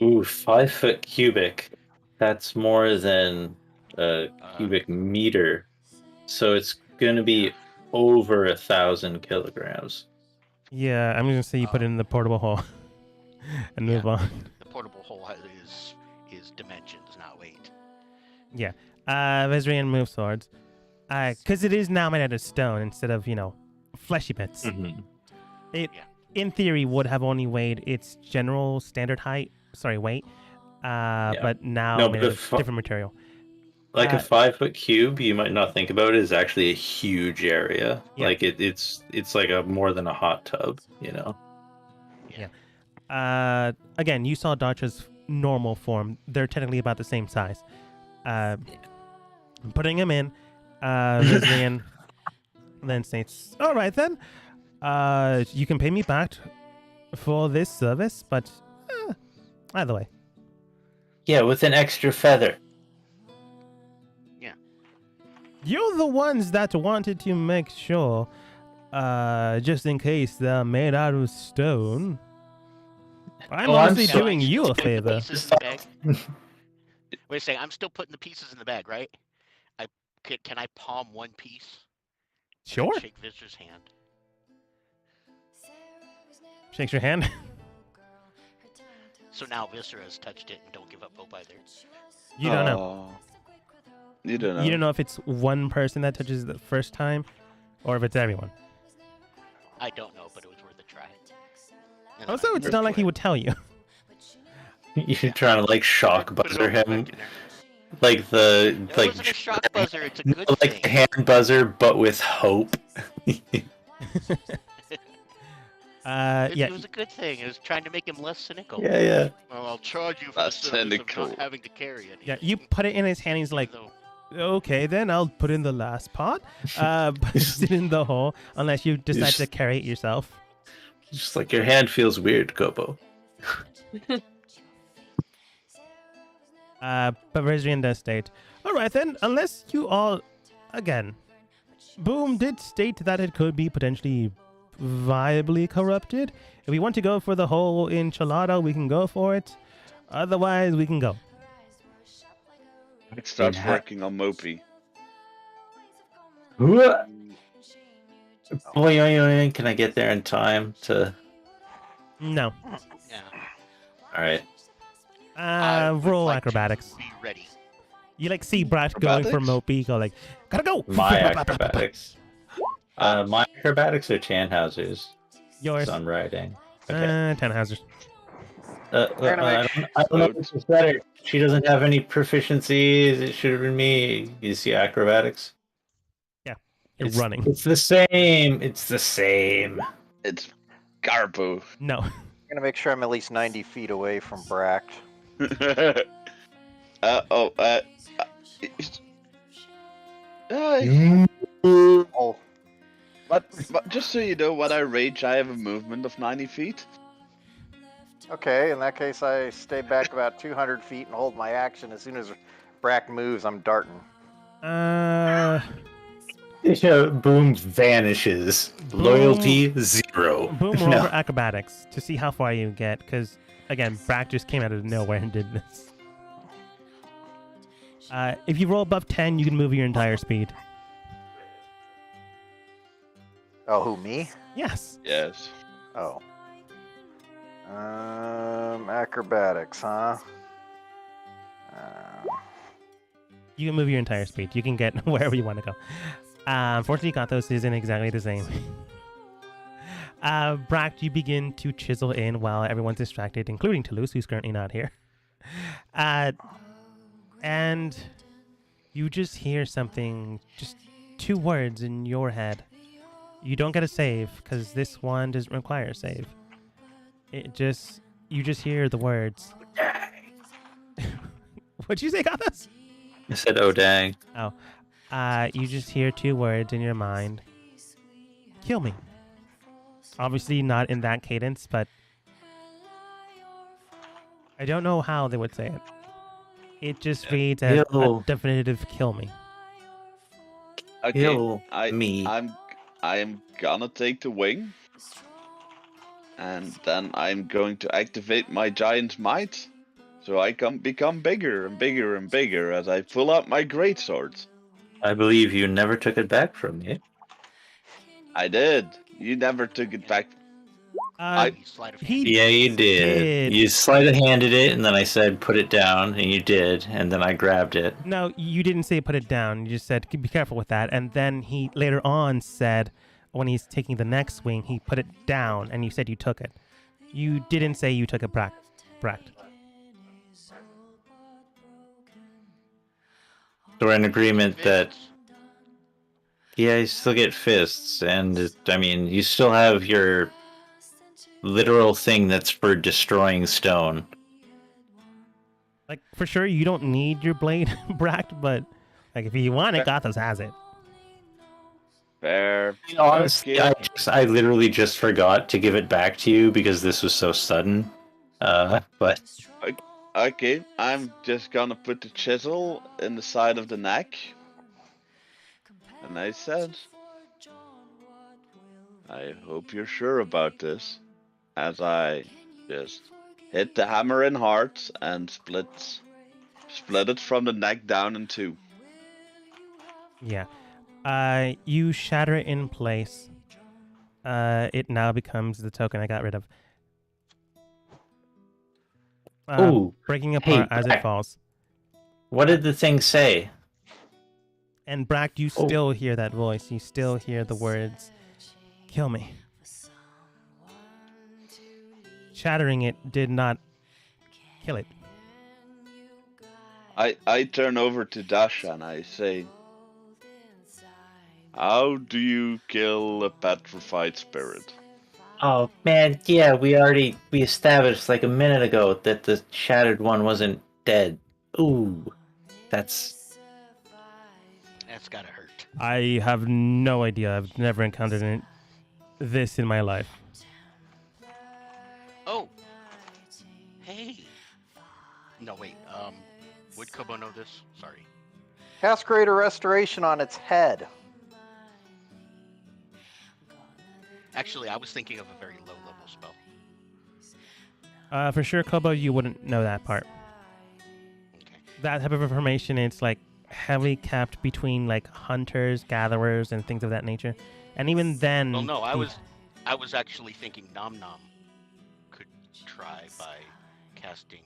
Ooh, 5 foot cubic. That's more than a cubic meter. So it's gonna be over 1,000 kilograms. Yeah, I'm just gonna say you put it in the portable hole and move on. The portable hole is dimensions, not weight. Yeah. Vizrian moves towards. Because it is now made out of stone instead of, fleshy bits. Mm-hmm. It, in theory, would have only weighed its general standard weight. But now made out of different material. A 5 foot cube, you might not think about it, is actually a huge area. Yeah. It's like more than a hot tub, Yeah. Again, you saw Datra's normal form. They're technically about the same size. Putting him in, Vizrian then states, "All right then, you can pay me back for this service, but either way." Yeah, with an extra feather. Yeah. You're the ones that wanted to make sure, just in case they're made out of stone. I'm honestly doing you a favor. Wait a second, I'm still putting the pieces in the bag, right? Can I palm one piece? Sure. Shake Vizra's hand. Shakes your hand. So now Vizra has touched it and don't give up hope either. You don't know. You don't know. You don't know if it's one person that touches it the first time, or if it's everyone. I don't know, but it was worth a try. And then Also, I it's not like he would tell you. You're trying to like shock put it buzzer on the him, imaginary. like the It like wasn't a shock buzzer. It's a good like thing. the hand buzzer, but with hope. Yeah. It was a good thing. It was trying to make him less cynical. Yeah. Well, I'll charge you for Less the service of cynical. not having to carry it. Yeah, you put it in his hand. He's like, Though, okay, then I'll put in the last pot. Puts it in the hole unless you decide to carry it yourself. Just like your hand feels weird, Kobo. Bavarian does state, all right then, unless you all, again, Boom did state that it could be potentially viably corrupted. If we want to go for the whole enchilada, we can go for it. Otherwise, we can go. It starts Yeah. working on Mopey. Boy, can I get there in time to? No. yeah. All right. I would Roll like to acrobatics. Be ready. You like see Brat going for Acrobatics? Mopey, go like, gotta go. My acrobatics. My acrobatics are Tannhauser's. Yours. So I'm writing. Okay. Tannhauser's. I don't know which is better. She doesn't have any proficiencies. It should have been me. You see acrobatics? You're running. It's the same. It's the same. It's Garbo. No. I'm gonna make sure I'm at least 90 feet away from Bract. Oh, But just so you know, when I rage, I have a movement of 90 feet. okay. In that case, I stay back about 200 feet and hold my action. As soon as Bract moves, I'm darting. Boom vanishes. Loyalty 0. Boom, roll No. for acrobatics to see how far you get, because, again, Brack just came out of nowhere and did this. If you roll above 10, you can move your entire speed. Oh, who, me? Yes. Yes. Oh. Acrobatics, huh? You can move your entire speed. You can get wherever you want to go. Unfortunately, Gatos isn't exactly the same. Brack, you begin to chisel in while everyone's distracted, including Toulouse, who's currently not here. And you just hear something, just 2 words in your head. You don't get a save, because this one doesn't require a save. You just hear the words. What'd you say, Gatos? I said, oh, dang. You just hear 2 words in your mind. Kill me. Obviously not in that cadence, but I don't know how they would say it. It just reads as a Kill. definitive kill me. Okay. Kill me. I am gonna take the wing. And then I'm going to activate my giant might. So I can become bigger and bigger and bigger as I pull out my greatsword. I believe you never took it back from me. I did. You never took it back. Sleight of hand. He Yeah, you did. did. You sleight of handed it, and then I said, put it down, and you did, and then I grabbed it. No, you didn't say put it down. You just said be careful with that. And then he later on said when he's taking the next swing, he put it down, and you said you took it. You didn't say you took it, Brack. So we're in agreement that, Fists. yeah, you still get fists, and, I mean, you still have your literal thing that's for destroying stone. Like, for sure, you don't need your blade, Brack, but, like, if you want it, Gatos has it. Fair. Honestly, Okay. I literally just forgot to give it back to you because this was so sudden. But Okay, I'm just gonna put the chisel in the side of the neck. And I said, I hope you're sure about this. As I just hit the hammer in hard and split it from the neck down in 2. Yeah. You shatter it in place. It now becomes the token I got rid of. Ooh, Breaking hey, apart as it Brack. falls. What did the thing say? And Brack, you still hear that voice. You still hear the words, "Kill me." Shattering it did not kill it. I turn over to Dasha and I say, How do you kill a petrified spirit? Oh man, yeah, we established like a minute ago that the shattered one wasn't dead. Ooh, that's gotta hurt. I have no idea. I've never encountered this in my life. Oh. Hey. No, wait. Would Kobo know this? Sorry. Cast Greater Restoration on its head. Actually, I was thinking of a very low-level spell. For sure, Kobo, you wouldn't know that part. Okay. That type of information, it's like heavily kept between like hunters, gatherers, and things of that nature. And even then, Well, no, I was actually thinking Nom Nom could try by casting.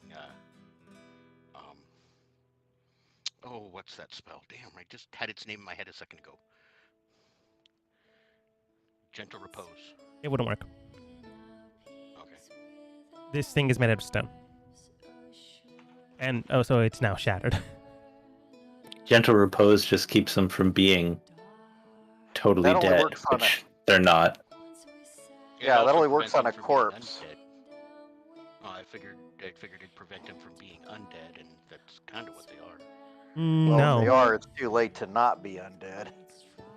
Oh, what's that spell? Damn, I just had its name in my head a second ago. Gentle Repose. it wouldn't work. Okay. This thing is made out of stone. And so it's now shattered. gentle repose just keeps them from being totally That only dead, works on which they're not. It Yeah, that also only works prevents on him a from being corpse. undead. Oh, I figured it'd prevent him from being undead, and that's kind of what they are. Well, No. if they are, it's too late to not be undead.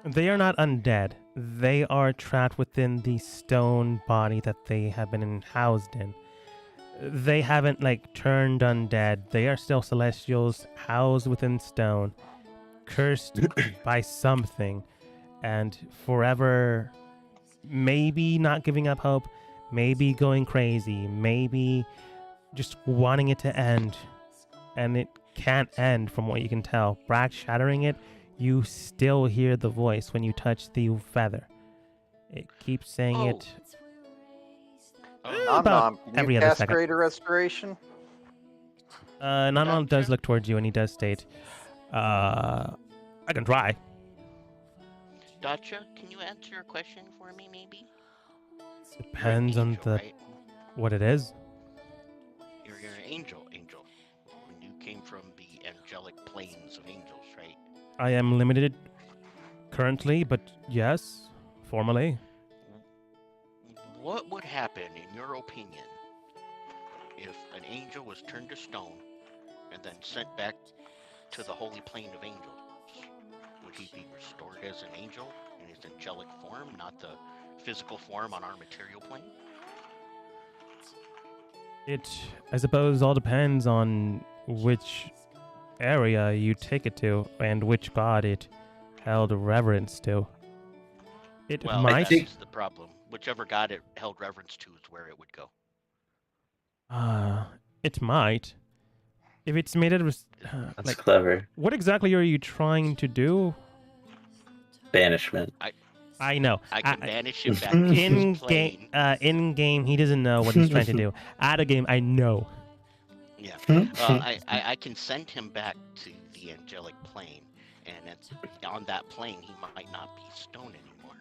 They are not undead. They are trapped within the stone body that they have been housed in. They haven't like turned undead. They are still celestials housed within stone, cursed by something, and forever maybe not giving up hope, maybe going crazy, maybe just wanting it to end. And it can't end from what you can tell. Brack shattering it, you still hear the voice when you touch the feather. It keeps saying Oh. it Nom about Nom, can every you other cast second. Greater Restoration? Nanon does Gotcha. look towards you and he does state, I can try. Dacha, can you answer a question for me, maybe? You're an Depends on angel, the right? what it is. You're an angel. When you came from the angelic planes of angels, right? I am limited currently, but yes, formally. What would happen, in your opinion, if an angel was turned to stone and then sent back to the holy plane of angels? Would he be restored as an angel in his angelic form, not the physical form on our material plane? It, I suppose, all depends on which area you take it to and which god it held reverence to. It Well, might. that's the problem. Whichever god it held reverence to is where it would go. It might. If it's made out of, That's like, clever. what exactly are you trying to do? Banishment. I know. I can banish him back to In his plane. game, in game, he doesn't know what he's trying to do. Out of game, I know. Yeah. I can send him back to the angelic plane, and on that plane he might not be stone anymore.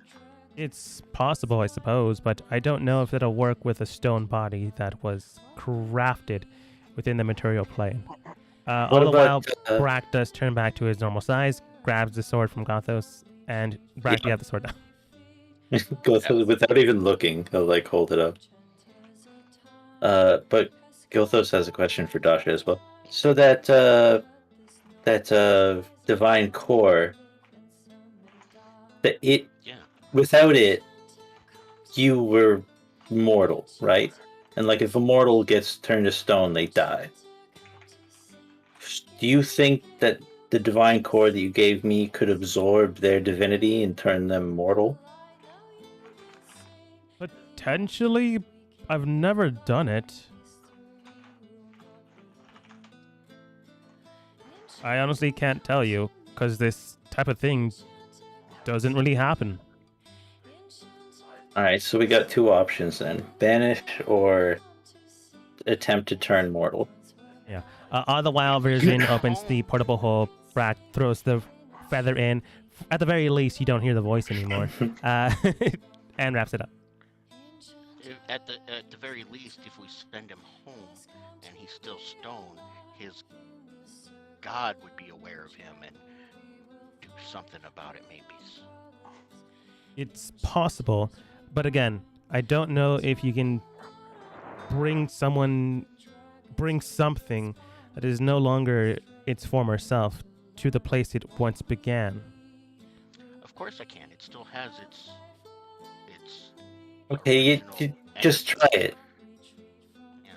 It's possible, I suppose, but I don't know if that'll work with a stone body that was crafted within the material plane. All the while, Brack does turn back to his normal size, grabs the sword from Gothos, and Brack, you have the sword now. Gilthos, without even looking, he'll like hold it up. But Gilthos has a question for Dasha as well. So that divine core, Yeah. without it, you were mortal, right? And like if a mortal gets turned to stone, they die. Do you think that the divine core that you gave me could absorb their divinity and turn them mortal? Potentially, I've never done it. I honestly can't tell you, because this type of thing doesn't really happen. Alright, so we got two options then. Banish or attempt to turn mortal. All the while, Virzin opens the portable hole. Brack throws the feather in. At the very least, you don't hear the voice anymore. And wraps it up. At the very least, if we send him home and he's still stoned, his god would be aware of him and do something about it, maybe. It's possible, but again, I don't know if you can bring something that is no longer its former self to the place it once began. Of course I can. It still has its Okay, you original just energy. try it. Yeah.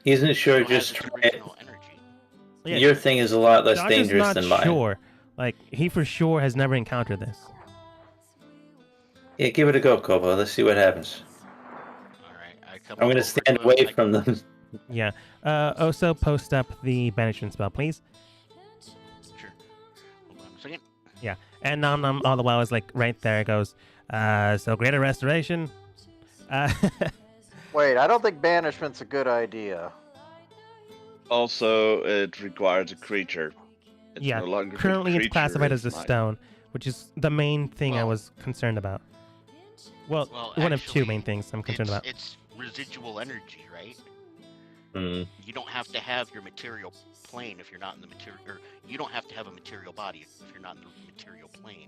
He isn't sure, Still has just its try it. original energy. Yeah, Your thing is a lot less Josh is dangerous not than mine. sure. Like, he for sure has never encountered this. Yeah, give it a go, Kobo. Let's see what happens. All right, I come I'm up gonna over stand to him, away I- from them. Yeah. Also, post up the banishment spell, please. Sure. Hold on a second. And Nom Nom all the while is like right there. It goes, so greater restoration. Wait, I don't think banishment's a good idea. Also, it requires a creature. It's Yeah, no longer a currently it's creature, classified as a it's mine. stone, which is the main thing I Well- was concerned about. Well, Well, one of two actually, main things I'm concerned about. It's residual energy, right? Hmm. You don't have to have your material plane if you're not in the material, or you don't have to have a material body if you're not in the material plane.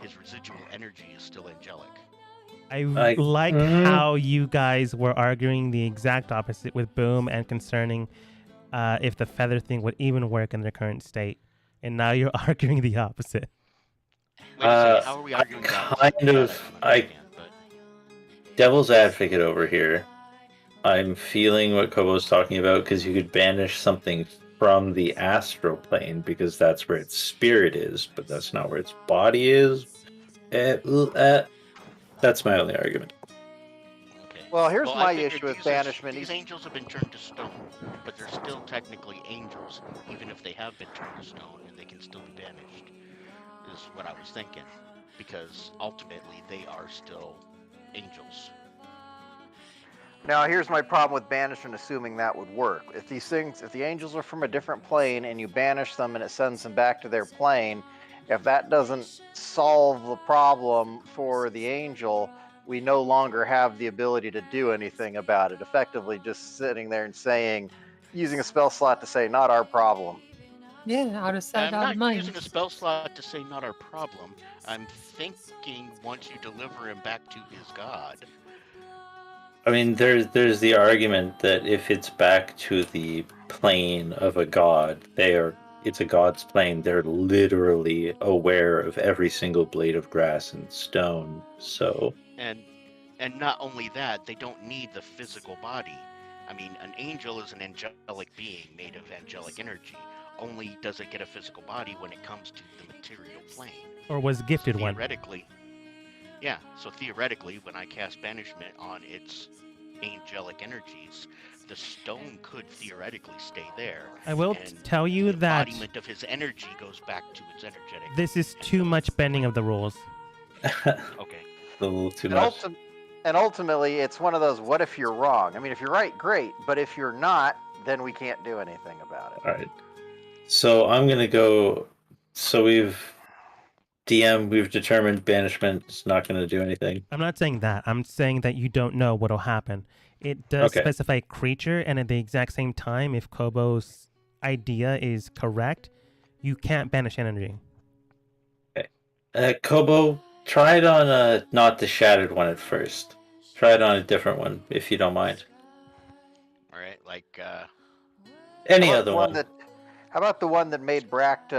His residual energy is still angelic. I Like, like mhm. how you guys were arguing the exact opposite with Boom and concerning if the feather thing would even work in their current state. And now you're arguing the opposite. Wait a second, how are we arguing about this? kind of- I don't understand, but Devil's advocate over here. I'm feeling what Kobo's talking about because you could banish something from the astral plane because that's where its spirit is, but that's not where its body is. That's my only argument. okay. Well, here's Well, I my figured issue with these banishment. These angels have been turned to stone, but they're still technically angels, even if they have been turned to stone, and they can still be banished. Is what I was thinking, because ultimately they are still angels. Now, here's my problem with banishment, assuming that would work. If the angels are from a different plane and you banish them and it sends them back to their plane, if that doesn't solve the problem for the angel, we no longer have the ability to do anything about it. Effectively, just sitting there and using a spell slot to say, not our problem. Yeah, out of sight, I'm out not of mind. using a spell slot to say not our problem. I'm thinking once you deliver him back to his god. I mean, there's the argument that if it's back to the plane of a god, it's a god's plane. They're literally aware of every single blade of grass and stone. So And not only that, they don't need the physical body. I mean, an angel is an angelic being made of angelic energy. Only does it get a physical body when it comes to the material plane. Or was gifted one. Theoretically, yeah. So theoretically, when I cast banishment on its angelic energies, the stone could theoretically stay there. I will and tell you the that embodiment of his energy goes back to its energetic. this is too much bending of the rules. a Okay. little too And, much. and ultimately, it's one of those, what if you're wrong? I mean, if you're right, great. But if you're not, then we can't do anything about it. All right. So I'm gonna go. So we've determined banishment is not gonna do anything. I'm not saying that. I'm saying that you don't know what'll happen. It does Okay. specify creature, and at the exact same time, if Kobo's idea is correct, you can't banish energy. Kobo, try it on not the shattered one at first. Try it on a different one if you don't mind. All right. Like, Any How about other the one. How about the one that made Brack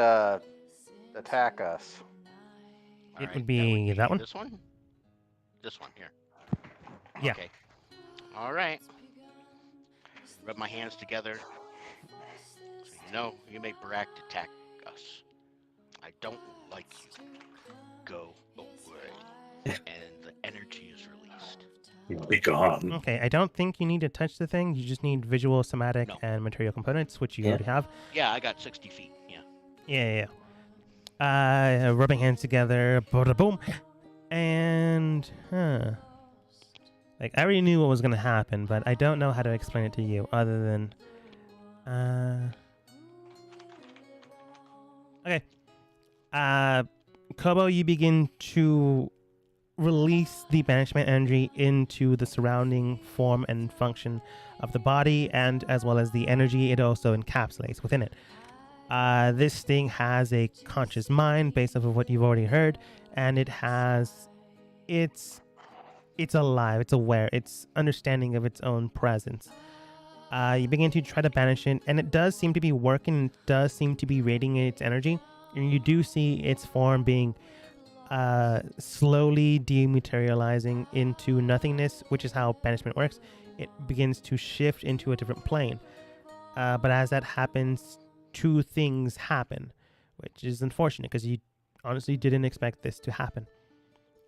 attack us? all It right, would be that one? This one. This one here. Yeah. Okay. All right. Rub my hands together. So you know, you make Barak attack us. I don't like you. Go away. And the energy is released. Be gone. Okay, I don't think you need to touch the thing. You just need visual, somatic, No. and material components, which you Yeah. already have. Yeah, I got 60 feet. Yeah. Yeah. Rubbing hands together, bada boom, and like I already knew what was gonna happen, but I don't know how to explain it to you other than, okay. Kobo, you begin to release the banishment energy into the surrounding form and function of the body, and as well as the energy it also encapsulates within it. This thing has a conscious mind based off of what you've already heard, and it's alive, it's aware, it's understanding of its own presence. You begin to try to banish it, and it does seem to be working, it does seem to be radiating its energy, and you do see its form being slowly dematerializing into nothingness, which is how banishment works. It begins to shift into a different plane. But as that happens, two things happen, which is unfortunate because you honestly didn't expect this to happen.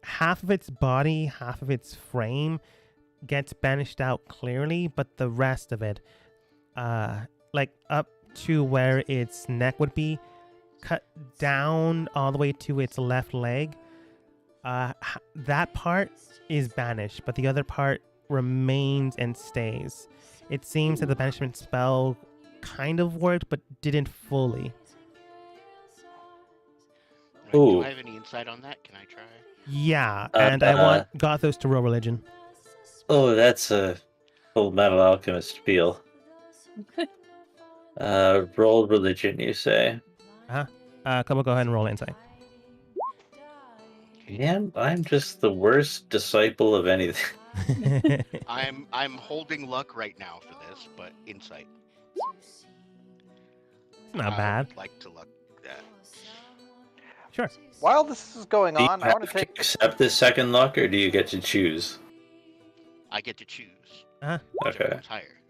Half of its body, half of its frame gets banished out clearly, but the rest of it, like up to where its neck would be, cut down all the way to its left leg, that part is banished, but the other part remains and stays. It seems that the banishment spell kind of worked, but didn't fully. Do I have any insight on that? Can I try? Yeah, and I want Gothos to roll religion. Oh, that's a Full Metal Alchemist feel. Roll religion, you say? Come on, go ahead and roll insight. Yeah, I'm just the worst disciple of anything. I'm holding luck right now for this, but insight. Not bad. I'd like to luck that. Sure. While this is going Do you on, I want have to take. accept this second luck, or do you get to choose? I get to choose. Uh-huh. Okay. Whichever one's higher,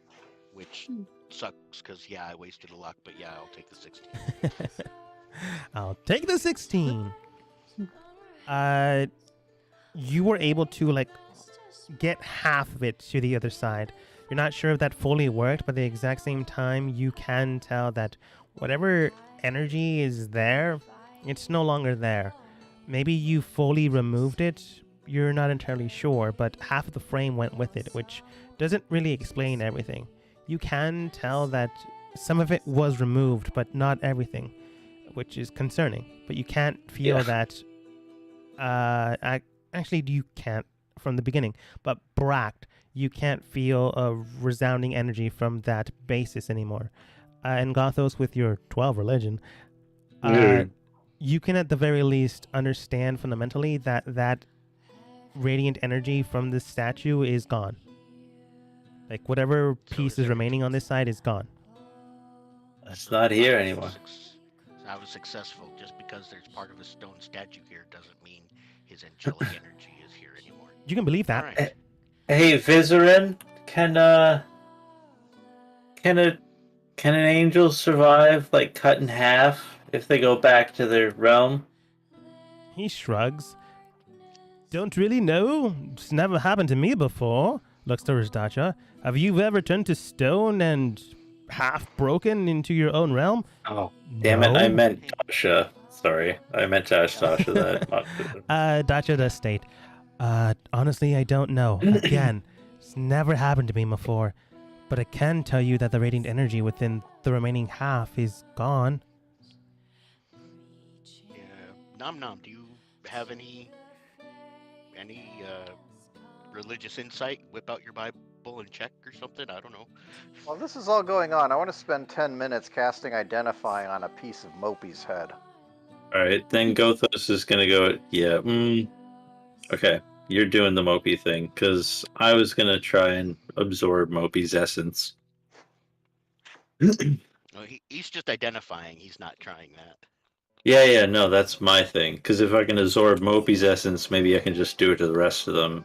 which sucks because I wasted a luck, but yeah, I'll take the 16. I'll take the 16. You were able to get half of it to the other side. You're not sure if that fully worked, but at the exact same time, you can tell that whatever energy is there, it's no longer there. Maybe you fully removed it. You're not entirely sure, but half of the frame went with it, which doesn't really explain everything. You can tell that some of it was removed, but not everything, which is concerning. But you can't feel that. Actually, you can't from the beginning. But Bract, you can't feel a resounding energy from that basis anymore. And Gothos, with your 12 religion, you can at the very least understand fundamentally that radiant energy from this statue is gone. Like whatever piece is remaining on this side is gone. It's not here anymore. I was successful. Just because there's part of a stone statue here doesn't mean his angelic energy is here anymore. You can believe that. Right. Hey, Vizarin, can an angel survive cut in half if they go back to their realm? He shrugs. Don't really know. It's never happened to me before. Looks towards Dacha. Have you ever turned to stone and half broken into your own realm? Oh, damn it. I meant Tasha. Sorry. I meant to ask Tasha that. Dacha does state, honestly, I don't know. Again, it's never happened to me before. But I can tell you that the radiant energy within the remaining half is gone. Yeah. Nom Nom, do you have any religious insight? Whip out your Bible and check or something? I don't know. While this is all going on, I want to spend 10 minutes casting Identify on a piece of Mopey's head. Alright, then Gothos is gonna go, okay, you're doing the Mopey thing, because I was gonna try and absorb Mopey's essence. No, he's just identifying. He's not trying that. Yeah, no, that's my thing, because if I can absorb Mopey's essence, maybe I can just do it to the rest of them.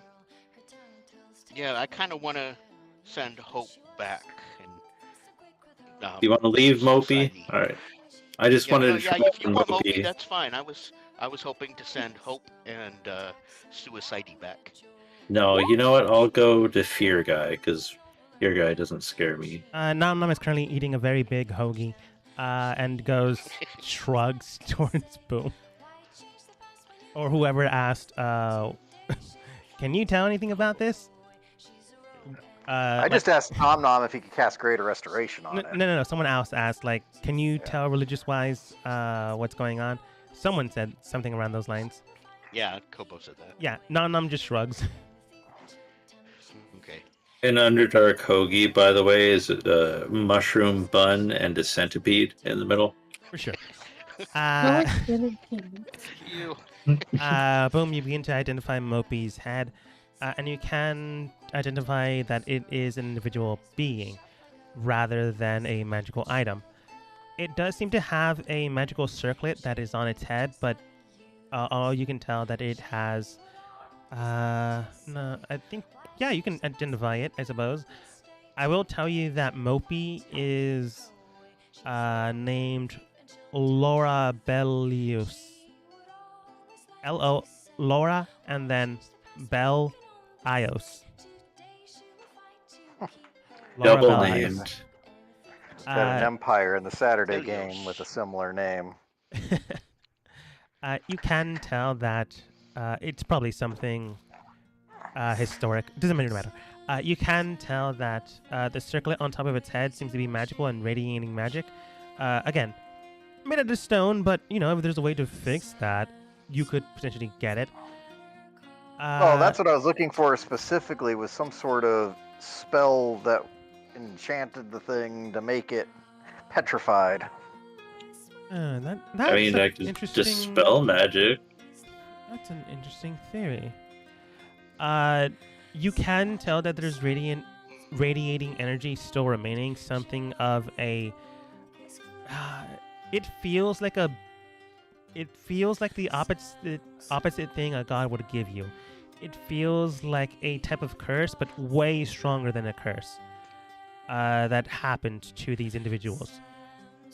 Yeah, I kind of want to send Hope back. And You want to leave Mopey? Society. Alright. I just wanted to try if you want Mopey, Mopey. that's fine. I was hoping to send Hope and Suicide back. No, you know what? I'll go to Fear Guy, because Fear Guy doesn't scare me. Nam Nam is currently eating a very big hoagie and shrugs towards Boom. Or whoever asked, can you tell anything about this? I just asked Nom Nom if he could cast Greater Restoration on it. No. Someone else asked, can you tell religious-wise what's going on? Someone said something around those lines. Yeah, Kobo said that. Yeah, Num just shrugs. Okay. An Underdark Hoagie, by the way, is a mushroom bun and a centipede in the middle. For sure. No, it's centipede. You. Boom, you begin to identify Mopey's head, and you can identify that it is an individual being rather than a magical item. It does seem to have a magical circlet that is on its head, but all you can tell that it has... no, I think... Yeah, you can identify it, I suppose. I will tell you that Mopey is named Laura Bellius. L-O... Laura, and then Bell Ios. Double Bell named. Ios. Got an empire in the Saturday Helios. game with a similar name. You can tell that it's probably something historic. Doesn't really matter. You can tell that the circlet on top of its head seems to be magical and radiating magic. Again, made out of stone, but you know, if there's a way to fix that, you could potentially get it. Oh, that's what I was looking for specifically, was some sort of spell that enchanted the thing to make it petrified. That's I mean, an I could interesting... dispel magic. That's an interesting theory. You can tell that there's radiating energy still remaining. Something of a. It feels like the opposite thing a god would give you. It feels like a type of curse, but way stronger than a curse. That happened to these individuals.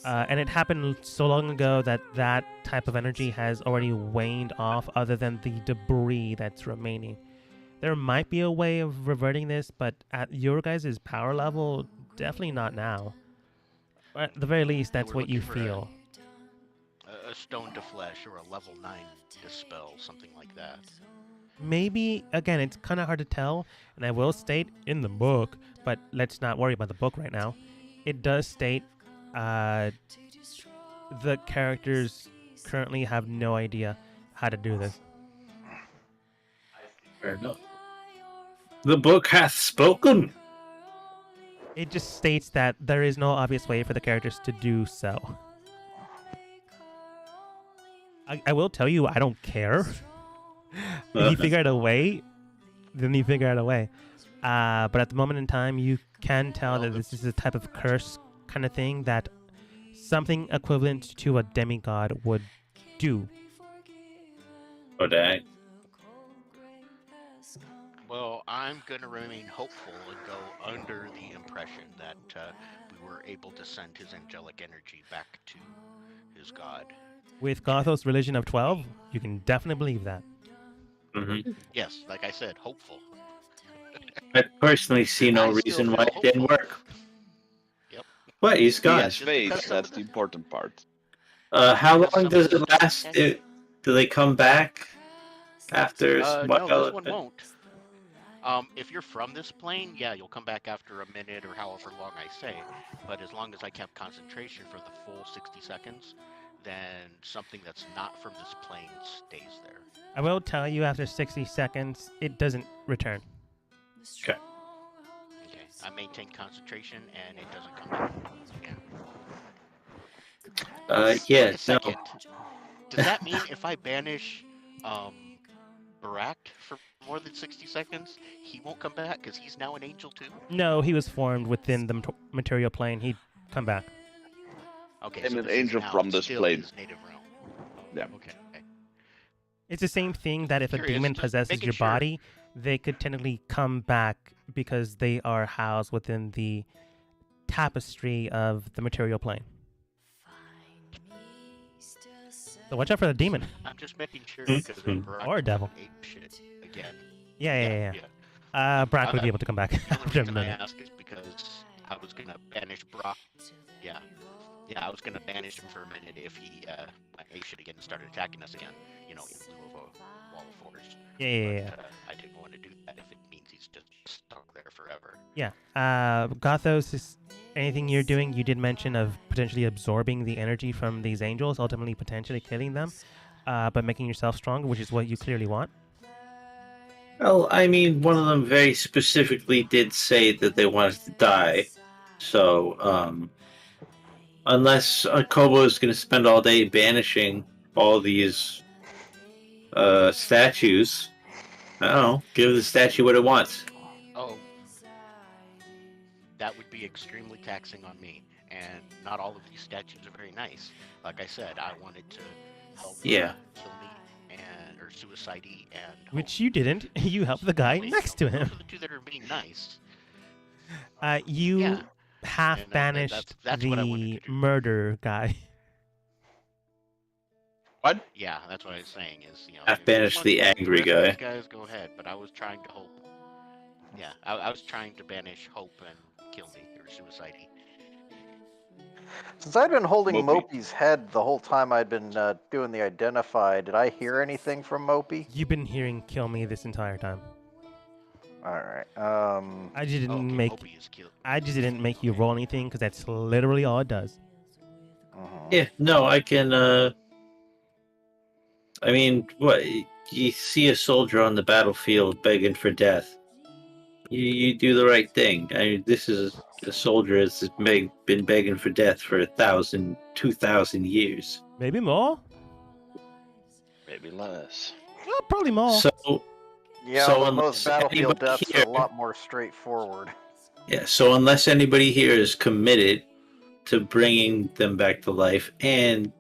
And it happened so long ago that that type of energy has already waned off, other than the debris that's remaining. There might be a way of reverting this, but at your guys' power level, definitely not now. At the very least, that's we're what you looking for feel. A stone to flesh or a level 9 dispel, something like that. Maybe, again, it's kind of hard to tell, and I will state in the book, but let's not worry about the book right now. It does state the characters currently have no idea how to do this. Fair enough. The book hath spoken. It just states that there is no obvious way for the characters to do so. I will tell you, I don't care. If you figure out a way, then you figure out a way. But at the moment in time, you can tell that this is a type of curse kind of thing that something equivalent to a demigod would do. Oh, dang. Well, I'm going to remain hopeful and go under the impression that we were able to send his angelic energy back to his god. With Gothos' religion of 12, you can definitely believe that. Mm-hmm. Yes, like I said, hopeful. I personally see no I still reason feel why it didn't hopeful. work. Yep. What? He's He gone. has just faith, because that's some the important part. How because long some does of it the last? stuff- Do they come back after? No, this one won't. If you're from this plane, yeah, you'll come back after a minute or however long I say. But as long as I kept concentration for the full 60 seconds, then something that's not from this plane stays there. I will tell you, after 60 seconds, it doesn't return. Okay. Okay, I maintain concentration and it doesn't come back. Yeah. Yeah. Wait a No. second. Does that mean if I banish Barak for more than 60 seconds, he won't come back because he's now an angel too? No, he was formed within the material plane. He'd come back. Okay, And so an this is angel now from this still plane. his native realm. Yeah. Okay. It's the same thing that if a Curious, demon just possesses making your sure. body, they could technically come back because they are housed within the tapestry of the material plane. So watch out for the demon. I'm just making sure because Barak Or devil. ape shit again. Yeah. Brock would be able to come back The after a only reason I minute. ask is because I was gonna banish Brock. Yeah, I was gonna banish him for a minute if he went ape shit again and started attacking us again. You know, in lieu of a wall of force. Yeah. But, I didn't want to do that if it means he's just stuck there forever. Yeah. Gothos is anything you're doing, you did mention of potentially absorbing the energy from these angels, ultimately potentially killing them, but making yourself stronger, which is what you clearly want. Well, I mean, one of them very specifically did say that they wanted to die. So, unless Kobo is going to spend all day banishing all these statues, I don't know, give the statue what it wants. Oh, that would be extremely taxing on me, and not all of these statues are very nice. Like I said, I wanted to help Yeah. kill me or suicide and Which you didn't. You helped the guy Wait, next to him. Those are the two that are being nice. You Yeah. half And banished that's what I wanted the to do. murder guy. What? Yeah, that's what I was saying. Is I've if you banished want the to angry rest of guy. these guys, go ahead. But I was trying to hope. Yeah, I was trying to banish hope and kill me or suicide. Since I'd been holding Mopey. Mopey's head the whole time I'd been doing the identify, did I hear anything from Mopey? You've been hearing "kill me" this entire time. All right. I just didn't Okay, make. Opie is killed. I just didn't make you roll anything because that's literally all it does. Yeah, no, I can, I mean, what? You see a soldier on the battlefield begging for death. You do the right thing. I mean, this is a soldier that's been begging for death for 1,000, 2,000 years. Maybe more. Maybe less. Well, probably more. So, Yeah, So but unless most battlefield anybody deaths here- are a lot more straightforward. yeah, so unless anybody here is committed to bringing them back to life and,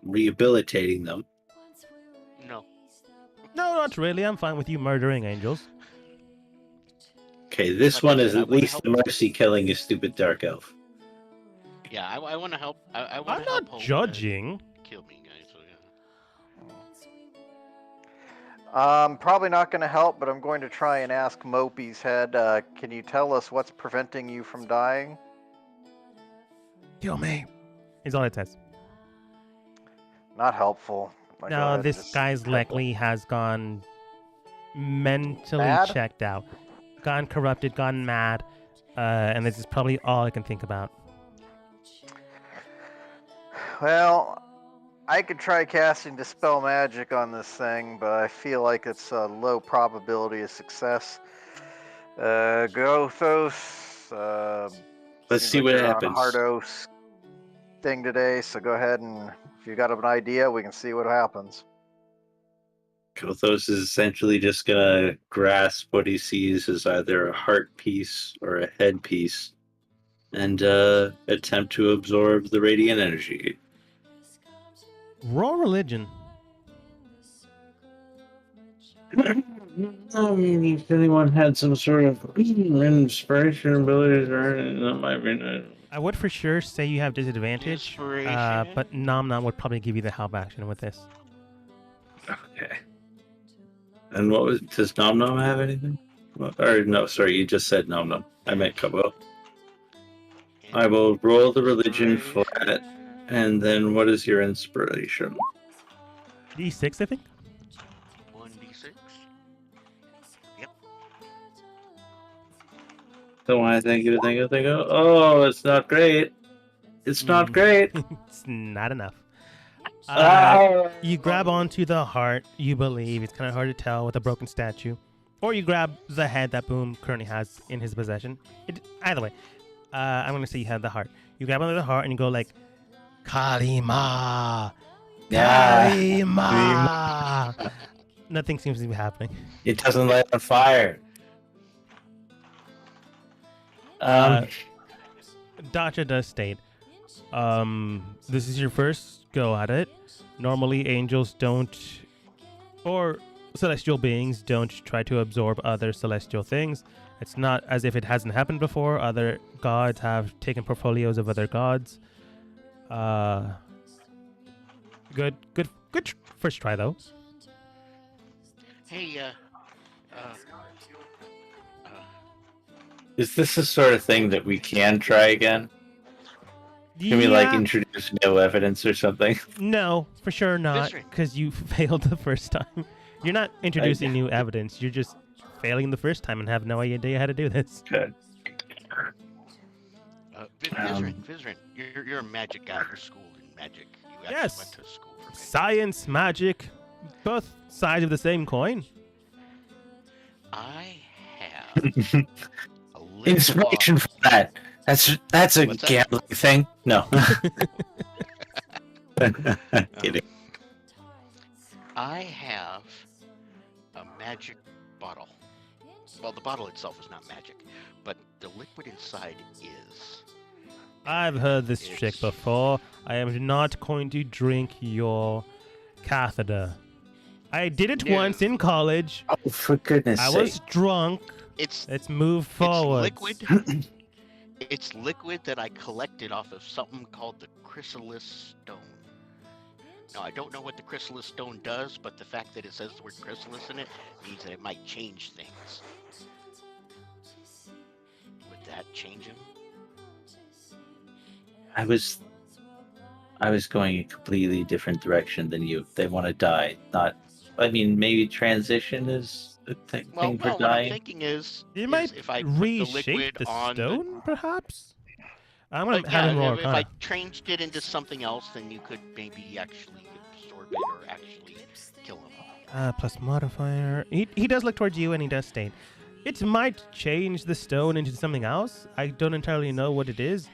rehabilitating them, No. No, not really. I'm fine with you murdering angels. okay, this Like I one is said, I at wanna least help. the mercy killing a stupid dark elf. Yeah, I want to help. I want I'm to help not Hope, judging. kill me, guys. So yeah. Probably not going to help, but I'm going to try and ask Mopey's head. Can you tell us what's preventing you from dying? Kill me. Is all it says. Not helpful. Go No, ahead, this just- guy's likely has gone mentally Mad? checked out, gone corrupted, gone mad, and this is probably all I can think about. Well, I could try casting Dispel Magic on this thing, but I feel like it's a low probability of success. Gothos, Let's seems see like what you're on a happens. Hardos thing today, so go ahead and if you got an idea, we can see what happens. Kothos is essentially just gonna grasp what he sees as either a heart piece or a head piece and attempt to absorb the radiant energy. Roll religion. If anyone had some sort of inspiration abilities or anything, that might be nice. I would for sure say you have disadvantage, Inspiration. but Nom Nom would probably give you the help action with this. Okay. And does Nom Nom have anything? Or no, sorry, you just said Nom Nom. I meant Kobo. I will roll the religion flat, and then what is your inspiration? D6, I think. 1d6. So when I think oh, it's not great. It's not great. It's not enough. Ah. You grab onto the heart, you believe. It's kind of hard to tell with a broken statue. Or you grab the head that Boom currently has in his possession. Either way, I'm going to say you have the heart. You grab onto the heart and you go like, Kalima! Kalima! Nothing seems to be happening. It doesn't light on fire. Dacha does state, this is your first go at it. Normally, angels don't, or celestial beings don't try to absorb other celestial things. It's not as if it hasn't happened before. Other gods have taken portfolios of other gods. Good first try though. Hey, Is this the sort of thing that we can try again? Can we like introduce no evidence or something? No, for sure not, Mystery. because you failed the first time. You're not introducing new evidence. You're just failing the first time and have no idea how to do this. Good. Vizerin, you're a magic guy. You're schooled in magic. You actually Yes. went to school for magic. Science, magic, both sides of the same coin. I have a little Inspiration box. for that. That's a What's that? gambling thing. No. Kidding. I have a magic bottle. Well, the bottle itself is not magic, but the liquid inside is. I've heard this trick It's- before. I am not going to drink your catheter. I did it No. once in college. Oh, for goodness I sake. was drunk. It's Let's move forward. It's liquid. It's liquid that I collected off of something called the chrysalis stone. Now, I don't know what the chrysalis stone does, but the fact that it says the word chrysalis in it means that it might change things. Would that change them? I was going a completely different direction than you. They want to die, not. I mean, maybe transition is the thing Well, for no, what I'm dying. thinking is You might if I put the reshape liquid the on stone, perhaps? I'm the, gonna have it more if I kind changed it into something else, then you could maybe actually absorb it or actually kill him. plus modifier. He does look towards you and he does state. It might change the stone into something else. I don't entirely know what it is,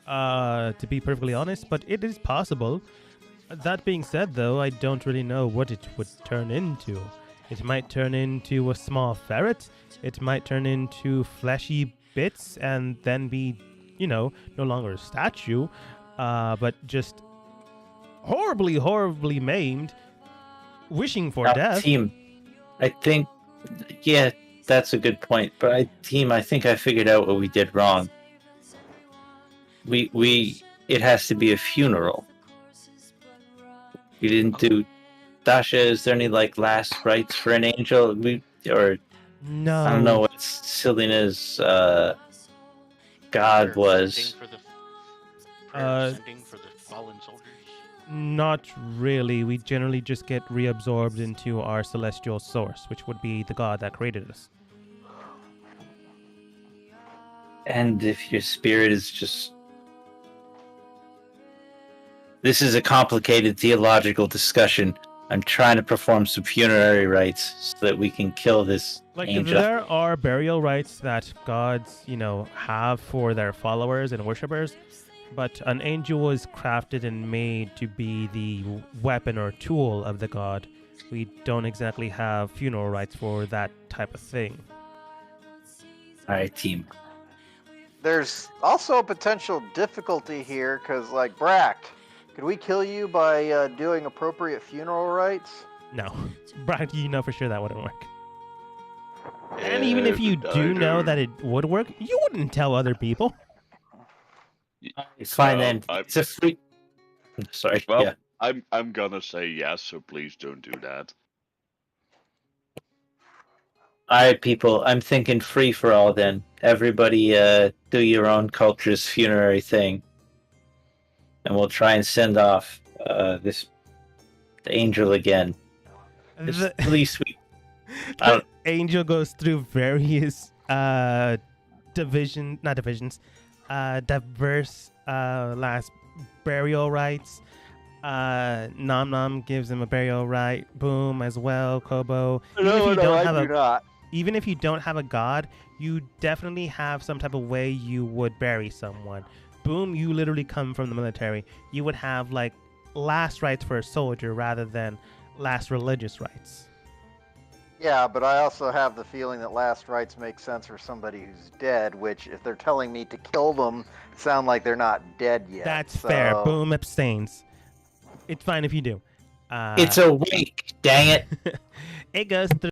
to be perfectly honest, but it is possible. That being said, though, I don't really know what it would turn into. It might turn into a small ferret. It might turn into fleshy bits and then be, no longer a statue, but just horribly, horribly maimed, wishing for Now, death. team, I think, yeah, that's a good point. But I think I figured out what we did wrong. It has to be a funeral. We didn't do. Dasha, is there any last rites for an angel? No. I don't know what Selena's god was. Sending for the fallen soldiers. Not really. We generally just get reabsorbed into our celestial source, which would be the god that created us. And if your spirit is just. This is a complicated theological discussion. I'm trying to perform some funerary rites so that we can kill this angel. There are burial rites that gods, have for their followers and worshippers, but an angel was crafted and made to be the weapon or tool of the god. We don't exactly have funeral rites for that type of thing. All right, team. There's also a potential difficulty here, because, Bract, could we kill you by doing appropriate funeral rites? No. Brad, you know for sure that wouldn't work. And even if you do know that it would work, you wouldn't tell other people. It's fine then. It's a free. Sorry. Well, yeah. I'm gonna say yes, so please don't do that. All right, people. I'm thinking free for all then. Everybody, do your own culture's funerary thing, and we'll try and send off the angel again. The- At least we. The angel goes through various diverse last burial rites. Nom Nom gives him a burial rite. Boom as well. Kobo. Not. Even if you don't have a god, you definitely have some type of way you would bury someone. Boom, you literally come from the military. You would have last rites for a soldier rather than last religious rites. Yeah, but I also have the feeling that last rites make sense for somebody who's dead, which, if they're telling me to kill them, sound like they're not dead yet. That's fair. Boom abstains. It's fine if you do. It's a wake. Dang it. It goes through.